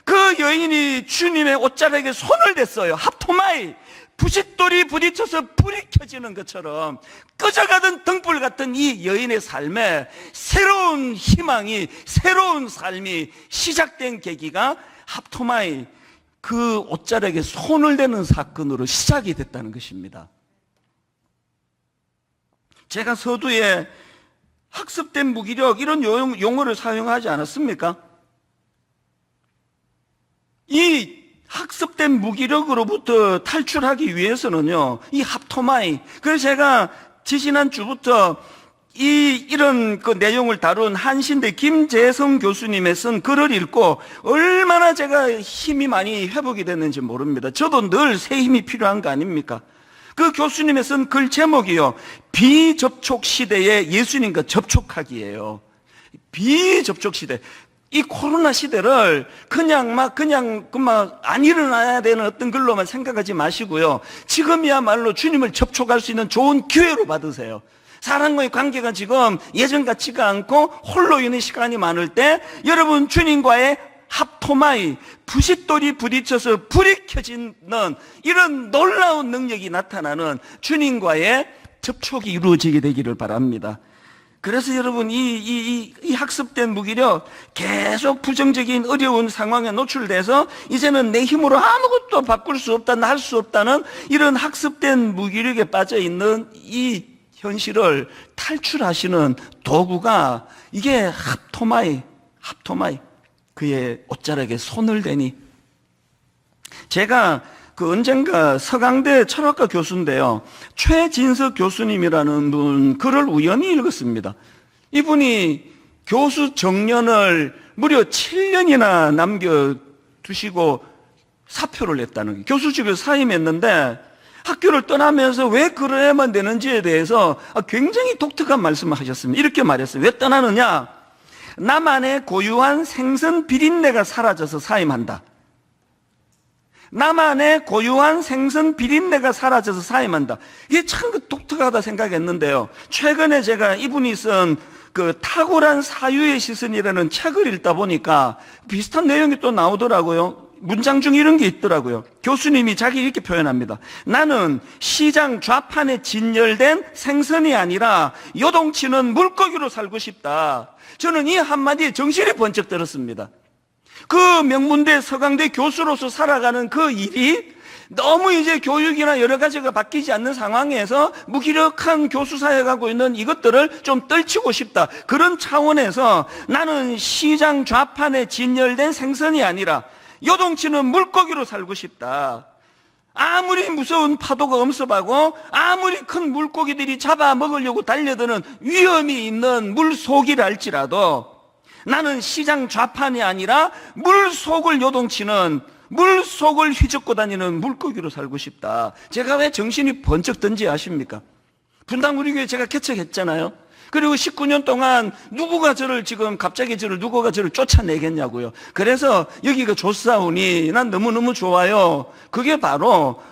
그 여인이 주님의 옷자락에 손을 댔어요. 합토마이, 부싯돌이 부딪혀서 불이 켜지는 것처럼 꺼져가던 등불 같은 이 여인의 삶에 새로운 희망이, 새로운 삶이 시작된 계기가 합토마이, 그 옷자락에 손을 대는 사건으로 시작이 됐다는 것입니다. 제가 서두에 학습된 무기력 이런 용어를 사용하지 않았습니까? 이 학습된 무기력으로부터 탈출하기 위해서는요, 이 합토마이, 그래서 제가 지지난 주부터 이런 그 내용을 다룬 한신대 김재성 교수님의 쓴 글을 읽고 얼마나 제가 힘이 많이 회복이 됐는지 모릅니다. 저도 늘 새 힘이 필요한 거 아닙니까? 그 교수님의 쓴 글 제목이요, 비접촉 시대에 예수님과 접촉하기예요. 비접촉 시대. 이 코로나 시대를 그냥 안 일어나야 되는 어떤 글로만 생각하지 마시고요. 지금이야말로 주님을 접촉할 수 있는 좋은 기회로 받으세요. 사람과의 관계가 지금 예전 같지가 않고 홀로 있는 시간이 많을 때 여러분 주님과의 합토마이, 부싯돌이 부딪혀서 불이 켜지는 이런 놀라운 능력이 나타나는 주님과의 접촉이 이루어지게 되기를 바랍니다. 그래서 여러분 이 학습된 무기력, 계속 부정적인 어려운 상황에 노출돼서 이제는 내 힘으로 아무것도 바꿀 수 없다, 할 수 없다는 이런 학습된 무기력에 빠져 있는 이 현실을 탈출하시는 도구가 이게 합토마이, 그의 옷자락에 손을 대니. 제가 언젠가 서강대 철학과 교수인데요, 최진석 교수님이라는 분 글을 우연히 읽었습니다. 이분이 교수 정년을 무려 7년이나 남겨두시고 사표를 냈다는 거예요. 교수직을 사임했는데 학교를 떠나면서 왜 그래야만 되는지에 대해서 굉장히 독특한 말씀을 하셨습니다. 이렇게 말했어요. 왜 떠나느냐? 나만의 고유한 생선 비린내가 사라져서 사임한다. 나만의 고유한 생선 비린내가 사라져서 사임한다. 이게 참 독특하다 생각했는데요. 최근에 제가 이분이 쓴 그 탁월한 사유의 시선이라는 책을 읽다 보니까 비슷한 내용이 또 나오더라고요. 문장 중에 이런 게 있더라고요. 교수님이 자기 이렇게 표현합니다. 나는 시장 좌판에 진열된 생선이 아니라 요동치는 물고기로 살고 싶다. 저는 이 한마디에 정신이 번쩍 들었습니다. 그 명문대 서강대 교수로서 살아가는 그 일이 너무 이제 교육이나 여러 가지가 바뀌지 않는 상황에서 무기력한 교수 사역하고 있는 이것들을 좀 떨치고 싶다. 그런 차원에서 나는 시장 좌판에 진열된 생선이 아니라 요동치는 물고기로 살고 싶다. 아무리 무서운 파도가 엄습하고 아무리 큰 물고기들이 잡아먹으려고 달려드는 위험이 있는 물속이라 할지라도 나는 시장 좌판이 아니라 물속을 요동치는 물 속을 휘젓고 다니는 물고기로 살고 싶다. 제가 왜 정신이 번쩍 든지 아십니까? 분당 우리 교회 제가 개척했잖아요. 그리고 19년 동안 누구가 저를 쫓아내겠냐고요. 그래서 여기가 좋사오니 난 너무너무 좋아요. 그게 바로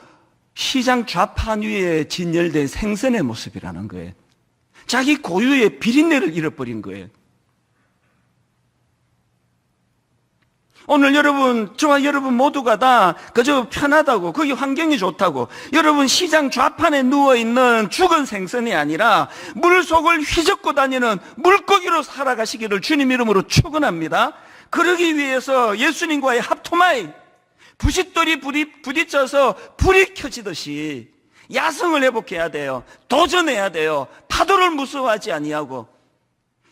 시장 좌판 위에 진열된 생선의 모습이라는 거예요. 자기 고유의 비린내를 잃어버린 거예요. 오늘 여러분, 저와 여러분 모두가 다 그저 편하다고, 거기 환경이 좋다고, 여러분 시장 좌판에 누워있는 죽은 생선이 아니라 물 속을 휘젓고 다니는 물고기로 살아가시기를 주님 이름으로 축원합니다. 그러기 위해서 예수님과의 합토마이, 부싯돌이 부딪혀서 불이 켜지듯이 야성을 회복해야 돼요. 도전해야 돼요. 파도를 무서워하지 아니하고,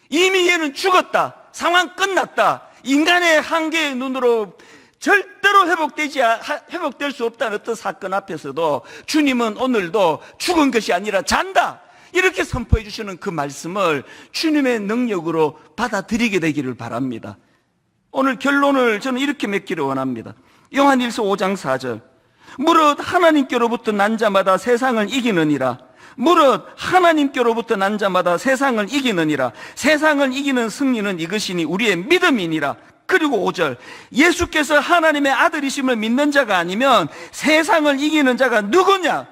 이미 얘는 죽었다, 상황 끝났다, 인간의 한계의 눈으로 절대로 회복될 수 없다는 어떤 사건 앞에서도 주님은 오늘도 죽은 것이 아니라 잔다, 이렇게 선포해 주시는 그 말씀을 주님의 능력으로 받아들이게 되기를 바랍니다. 오늘 결론을 저는 이렇게 맺기를 원합니다. 요한일서 5장 4절, 무릇 하나님께로부터 난 자마다 세상을 이기느니라. 무릇 하나님께로부터 난 자마다 세상을 이기느니라. 세상을 이기는 승리는 이것이니 우리의 믿음이니라. 그리고 5절, 예수께서 하나님의 아들이심을 믿는 자가 아니면 세상을 이기는 자가 누구냐?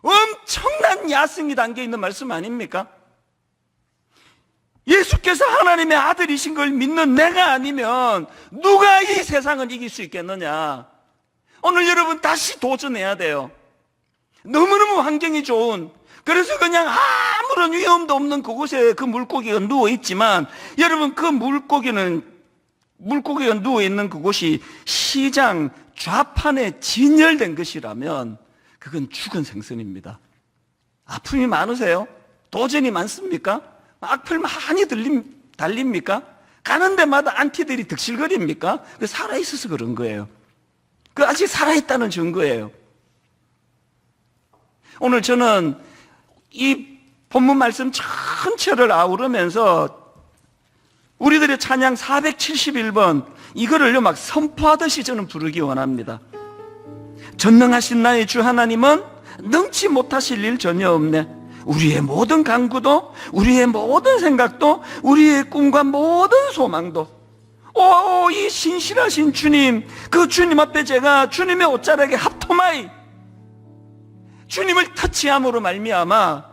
엄청난 야성이 담겨 있는 말씀 아닙니까? 예수께서 하나님의 아들이신 걸 믿는 내가 아니면 누가 이 세상을 이길 수 있겠느냐? 오늘 여러분 다시 도전해야 돼요. 너무너무 환경이 좋은, 그래서 그냥 아무런 위험도 없는 그곳에 그 물고기가 누워있지만, 여러분 그 물고기가 누워있는 그곳이 시장 좌판에 진열된 것이라면 그건 죽은 생선입니다. 아픔이 많으세요? 도전이 많습니까? 악플 많이 달립니까? 가는 데마다 안티들이 득실거립니까? 그 살아있어서 그런 거예요. 그 아직 살아있다는 증거예요. 오늘 저는 이 본문 말씀 전체를 아우르면서 우리들의 찬양 471번 이거를요 막 선포하듯이 저는 부르기 원합니다. 전능하신 나의 주 하나님은 능치 못하실 일 전혀 없네. 우리의 모든 간구도, 우리의 모든 생각도, 우리의 꿈과 모든 소망도, 이 신실하신 주님, 그 주님 앞에 제가 주님의 옷자락에 합토마이 주님을 터치함으로 말미암아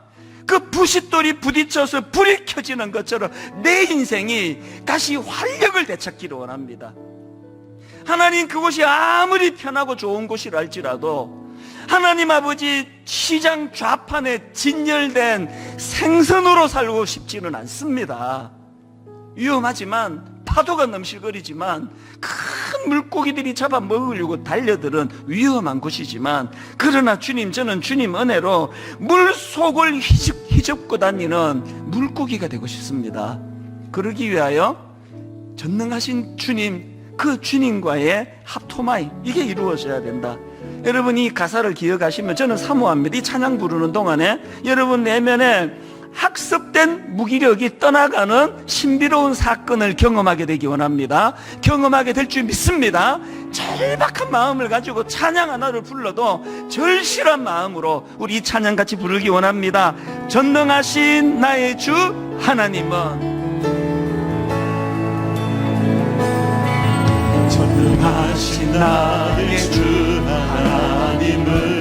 그 부싯돌이 부딪혀서 불이 켜지는 것처럼 내 인생이 다시 활력을 되찾기를 원합니다. 하나님, 그곳이 아무리 편하고 좋은 곳이라 할지라도 하나님 아버지 시장 좌판에 진열된 생선으로 살고 싶지는 않습니다. 위험하지만, 파도가 넘실거리지만, 큰 물고기들이 잡아먹으려고 달려들은 위험한 곳이지만, 그러나 주님, 저는 주님 은혜로 물속을 휘젓고 다니는 물고기가 되고 싶습니다. 그러기 위하여 전능하신 주님, 그 주님과의 합토마이, 이게 이루어져야 된다. 여러분 이 가사를 기억하시면 저는 사모합니다. 이 찬양 부르는 동안에 여러분 내면에 학습된 무기력이 떠나가는 신비로운 사건을 경험하게 되기 원합니다. 경험하게 될 줄 믿습니다. 절박한 마음을 가지고 찬양 하나를 불러도 절실한 마음으로 우리 이 찬양 같이 부르기 원합니다. 전능하신 나의 주 하나님은, 전능하신 나의 주 하나님은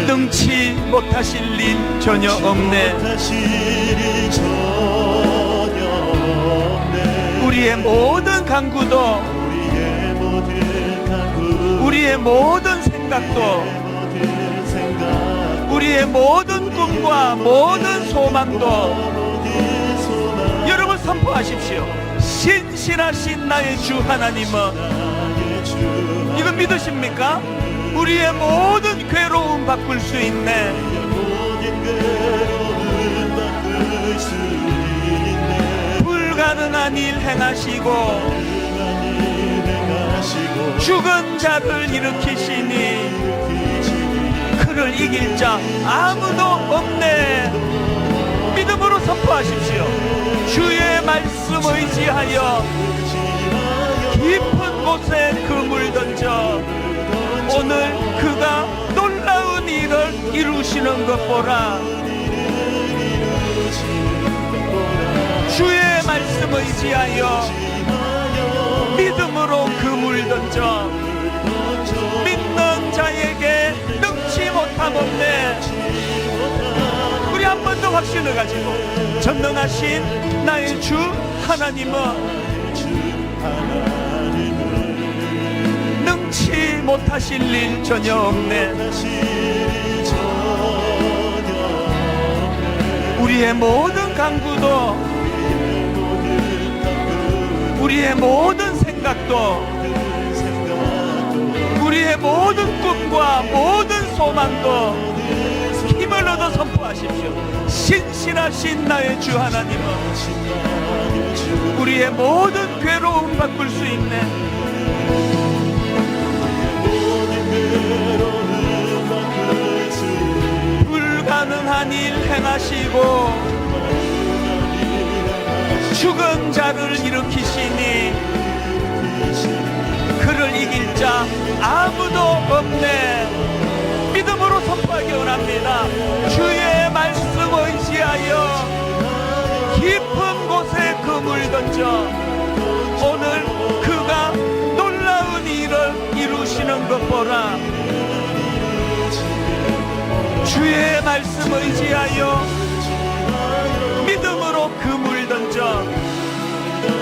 능치 못하실 일 전혀 없네. 우리의 모든 간구도, 우리의 모든 생각도, 우리의 모든 꿈과 모든 소망도, 여러분 선포하십시오. 신실하신 나의 주 하나님은, 이거 믿으십니까? 우리의 모든 괴로움 바꿀 수 있네. 불가능한 일 행하시고 죽은 자를 일으키시니 그를 이길 자 아무도 없네. 믿음으로 선포하십시오. 주의 말씀 의지하여 깊은 곳에 그물 던져 오늘 그가 놀라운 일을 이루시는 것 보라. 주의 말씀 의지하여 믿음으로 그물 던져 믿는 자에게 능치 못함 없네. 우리 한 번 더 확신을 가지고 전능하신 나의 주 하나님은 능치 못하실 일 전혀 없네. 우리의 모든 강구도, 우리의 모든 생각도, 우리의 모든 꿈과 모든 소망도 힘을 얻어 선포하십시오. 신실하신 나의 주 하나님은 우리의 모든 괴로움 바꿀 수 있네. 불가능한 일 행하시고 죽은 자를 일으키시니 그를 이길 자 아무도 없네. 믿음으로 선포하기 원합니다. 주의 말씀 의지하여 깊은 곳에 그물 던져 오늘 그가 놀라운 일을 이루시는 것 보라. 주의 말씀 의지하여 믿음으로 그물 던져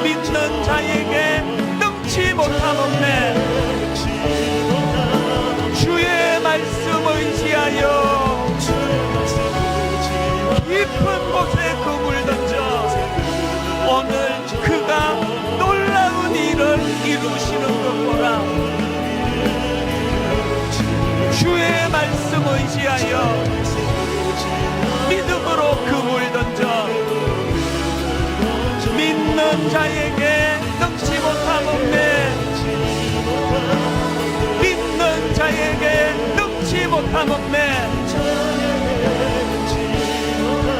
믿는 자에게 능치 못함 없네. 주의 말씀 의지하여 깊은 곳에 그물 던져 오늘 그가 놀라운 일을 이루시는 것 보라. 주의 말씀 의지하여 믿음으로 그물 던져 믿는 자에게 능치 못함 없네. 믿는 자에게 능치 못함 없네.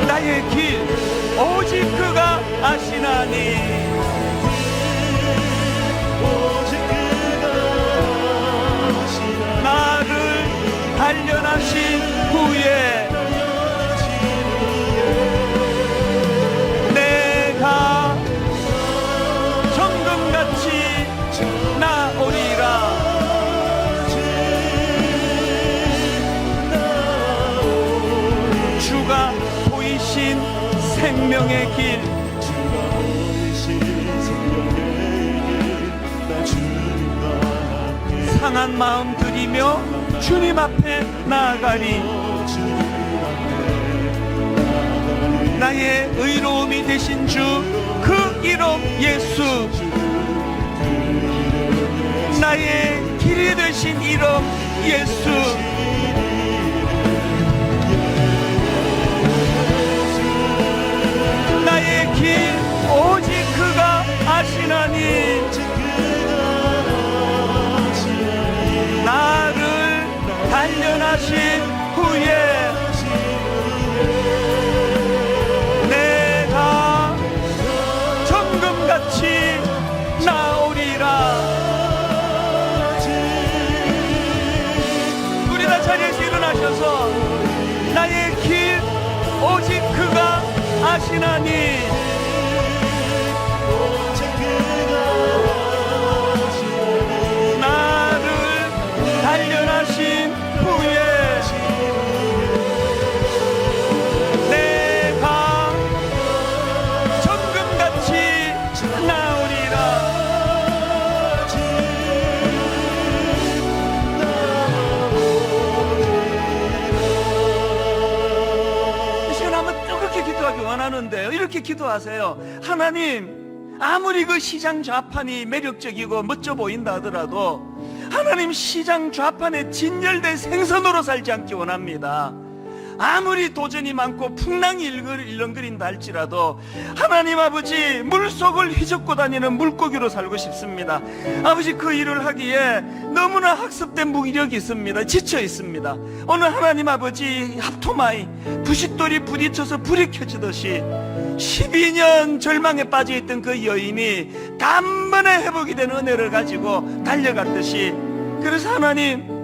나의 길 오직 그가 아시나니 나를 단련하신 후에 내가 정금같이 나오리라. 주가 보이신 생명의 길 상한 마음 들이며 주님 앞에 나아가리. 나의 의로움이 되신 주 그 이름 예수, 나의 길이 되신 이름 예수. 나의 길 오직 그가 아시나니 나를 단련하신 후에 내가 정금같이 나오리라. 우리 다 자리에서 일어나셔서 나의 길 오직 그가 아시나니 나를 단련하신 후에 내가 정금같이 나오리라. 이 시간 한번 뜨겁게 기도하기 원하는데요, 이렇게 기도하세요. 하나님, 아무리 그 시장 좌판이 매력적이고 멋져 보인다 하더라도 하나님, 시장 좌판에 진열된 생선으로 살지 않기 원합니다. 아무리 도전이 많고 풍랑이 일렁거린다 할지라도 하나님 아버지, 물속을 휘젓고 다니는 물고기로 살고 싶습니다. 아버지, 그 일을 하기에 너무나 학습된 무기력이 있습니다. 지쳐 있습니다. 오늘 하나님 아버지, 합토마이 부싯돌이 부딪혀서 불이 켜지듯이 12년 절망에 빠져있던 그 여인이 간만에 회복이 되는 은혜를 가지고 달려갔듯이, 그래서 하나님,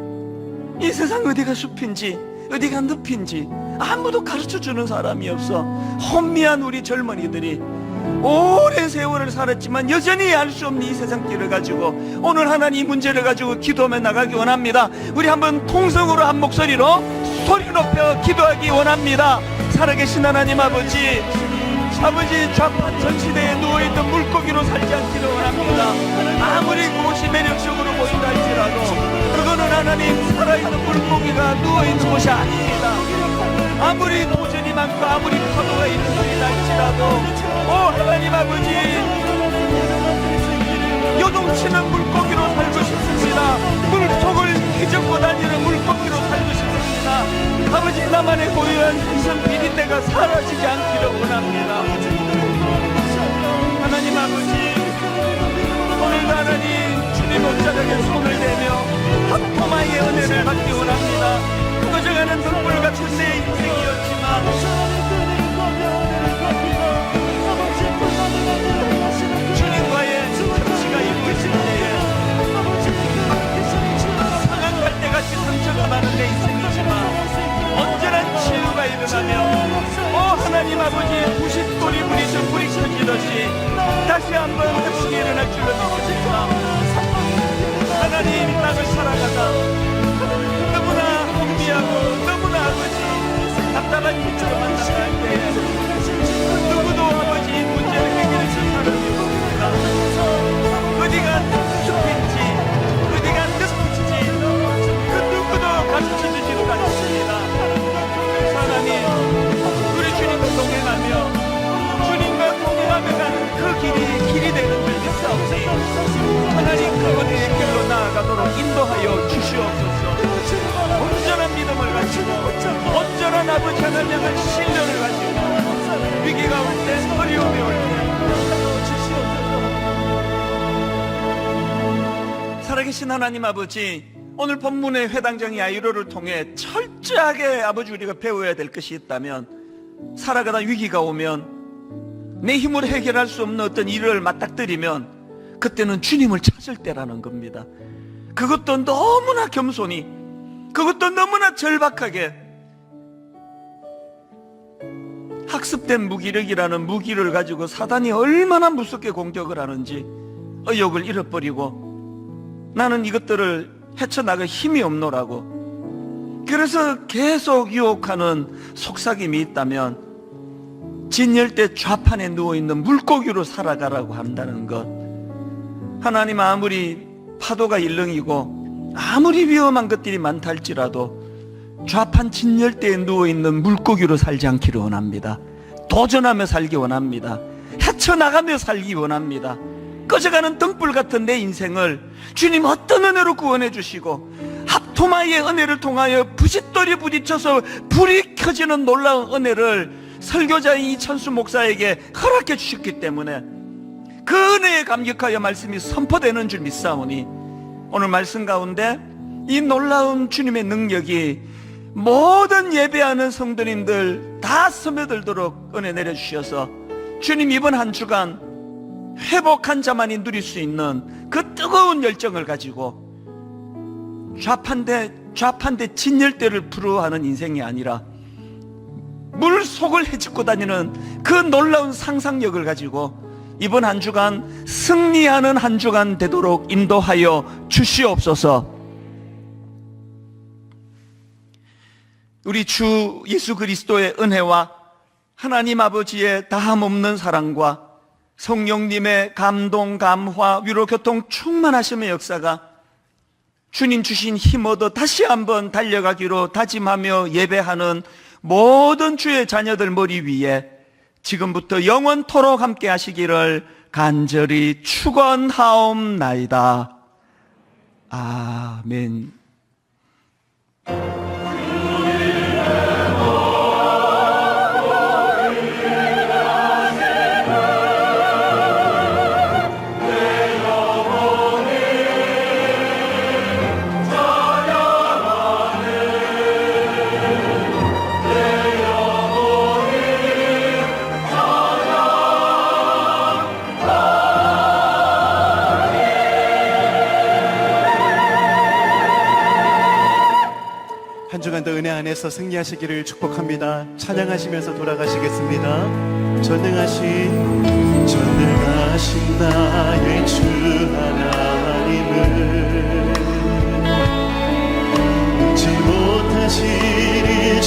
이 세상 어디가 숲인지 어디가 늪인지 아무도 가르쳐주는 사람이 없어. 혼미한 우리 젊은이들이 오랜 세월을 살았지만 여전히 알 수 없는 이 세상 길을 가지고 오늘 하나님 이 문제를 가지고 기도하며 나가기 원합니다. 우리 한번 통성으로 한 목소리로 소리 높여 기도하기 원합니다. 살아계신 하나님 아버지, 아버지 좌판 전시대에 누워있던 물고기로 살지 않기를 원합니다. 아무리 그곳이 매력적으로 보인다 할지라도 그거는 하나님 살아있는 물고기가 누워있는 곳이 아닙니다. 아무리 도전이 많고 아무리 파도가 있는 곳이다 할지라도 오 하나님 아버지, 요동치는 물고기로 살고 싶습니다. 물속을 휘젓고 다니는 물고기로 살고 싶습니다. 아버지, 나만의 고유한 인성 비린내가 사라지지 않기를 원합니다. 하나님 아버지, 오늘도 하나님 주님 옷자락에 손을 대며 합토마의 은혜를 받기 원합니다. 꺼져가는 등불 같은 내 인생이었지만 주님과의 성취가 이루어질 때에 상한 갈대같이 상처가 많은 내 인생이지만 언제나 치유가 일어나며 오 하나님 아버지, 90돌이 부딪혀 불이 켜지듯이 다시 한번 회복이 일어날 줄로 믿습니다. 하나님 이 땅을 살아가다 너무나 혼미하고 너무나 아버지 답답한 일처럼 만나갈 때에 누구도 아버지 문제를 해결해줄 사람이 없습니다. 어디가 숲인지 어디가 늪인지 그 누구도 가르쳐주지도 않습니다. 하나님, 우리 주님과 동행하며 주님과 동행하며 가는 그 길이 되는 줄 믿사오니 하나님 그 어디의 길로 나아가도록 인도하여 주시옵소서. 온전한 믿음을 가지고 온전한 아버지 하나님 향한 신뢰를 가지고 위기가 올 때, 어려움이 올 때 살아계신 하나님 아버지, 오늘 본문의 회당장 야이로를 통해 철저하게 아버지 우리가 배워야 될 것이 있다면, 살아가다 위기가 오면 내 힘으로 해결할 수 없는 어떤 일을 맞닥뜨리면 그때는 주님을 찾을 때라는 겁니다. 그것도 너무나 겸손히, 그것도 너무나 절박하게 학습된 무기력이라는 무기를 가지고 사단이 얼마나 무섭게 공격을 하는지 의욕을 잃어버리고 나는 이것들을 헤쳐나갈 힘이 없노라고, 그래서 계속 유혹하는 속삭임이 있다면 진열대 좌판에 누워있는 물고기로 살아가라고 한다는 것. 하나님, 아무리 파도가 일렁이고 아무리 위험한 것들이 많다 할지라도 좌판 진열대에 누워있는 물고기로 살지 않기를 원합니다. 도전하며 살기 원합니다. 헤쳐나가며 살기 원합니다. 꺼져가는 등불 같은 내 인생을 주님 어떤 은혜로 구원해 주시고 합토마의 은혜를 통하여 부싯돌이 부딪혀서 불이 켜지는 놀라운 은혜를 설교자인 이천수 목사에게 허락해 주셨기 때문에 그 은혜에 감격하여 말씀이 선포되는 줄 믿사오니 오늘 말씀 가운데 이 놀라운 주님의 능력이 모든 예배하는 성도님들 다 스며들도록 은혜 내려주셔서 주님 이번 한 주간 회복한 자만이 누릴 수 있는 그 뜨거운 열정을 가지고 좌판대 진열대를 부러워하는 인생이 아니라 물 속을 헤집고 다니는 그 놀라운 상상력을 가지고 이번 한 주간 승리하는 한 주간 되도록 인도하여 주시옵소서. 우리 주 예수 그리스도의 은혜와 하나님 아버지의 다함없는 사랑과 성령님의 감동, 감화, 위로, 교통 충만하심의 역사가 주님 주신 힘 얻어 다시 한번 달려가기로 다짐하며 예배하는 모든 주의 자녀들 머리 위에 지금부터 영원토록 함께 하시기를 간절히 축원하옵나이다. 아멘. 주간 더 은혜 안에서 승리하시기를 축복합니다. 찬양하시면서 돌아가시겠습니다. 전능하신 나의 주 하나님을 잊지 못하시리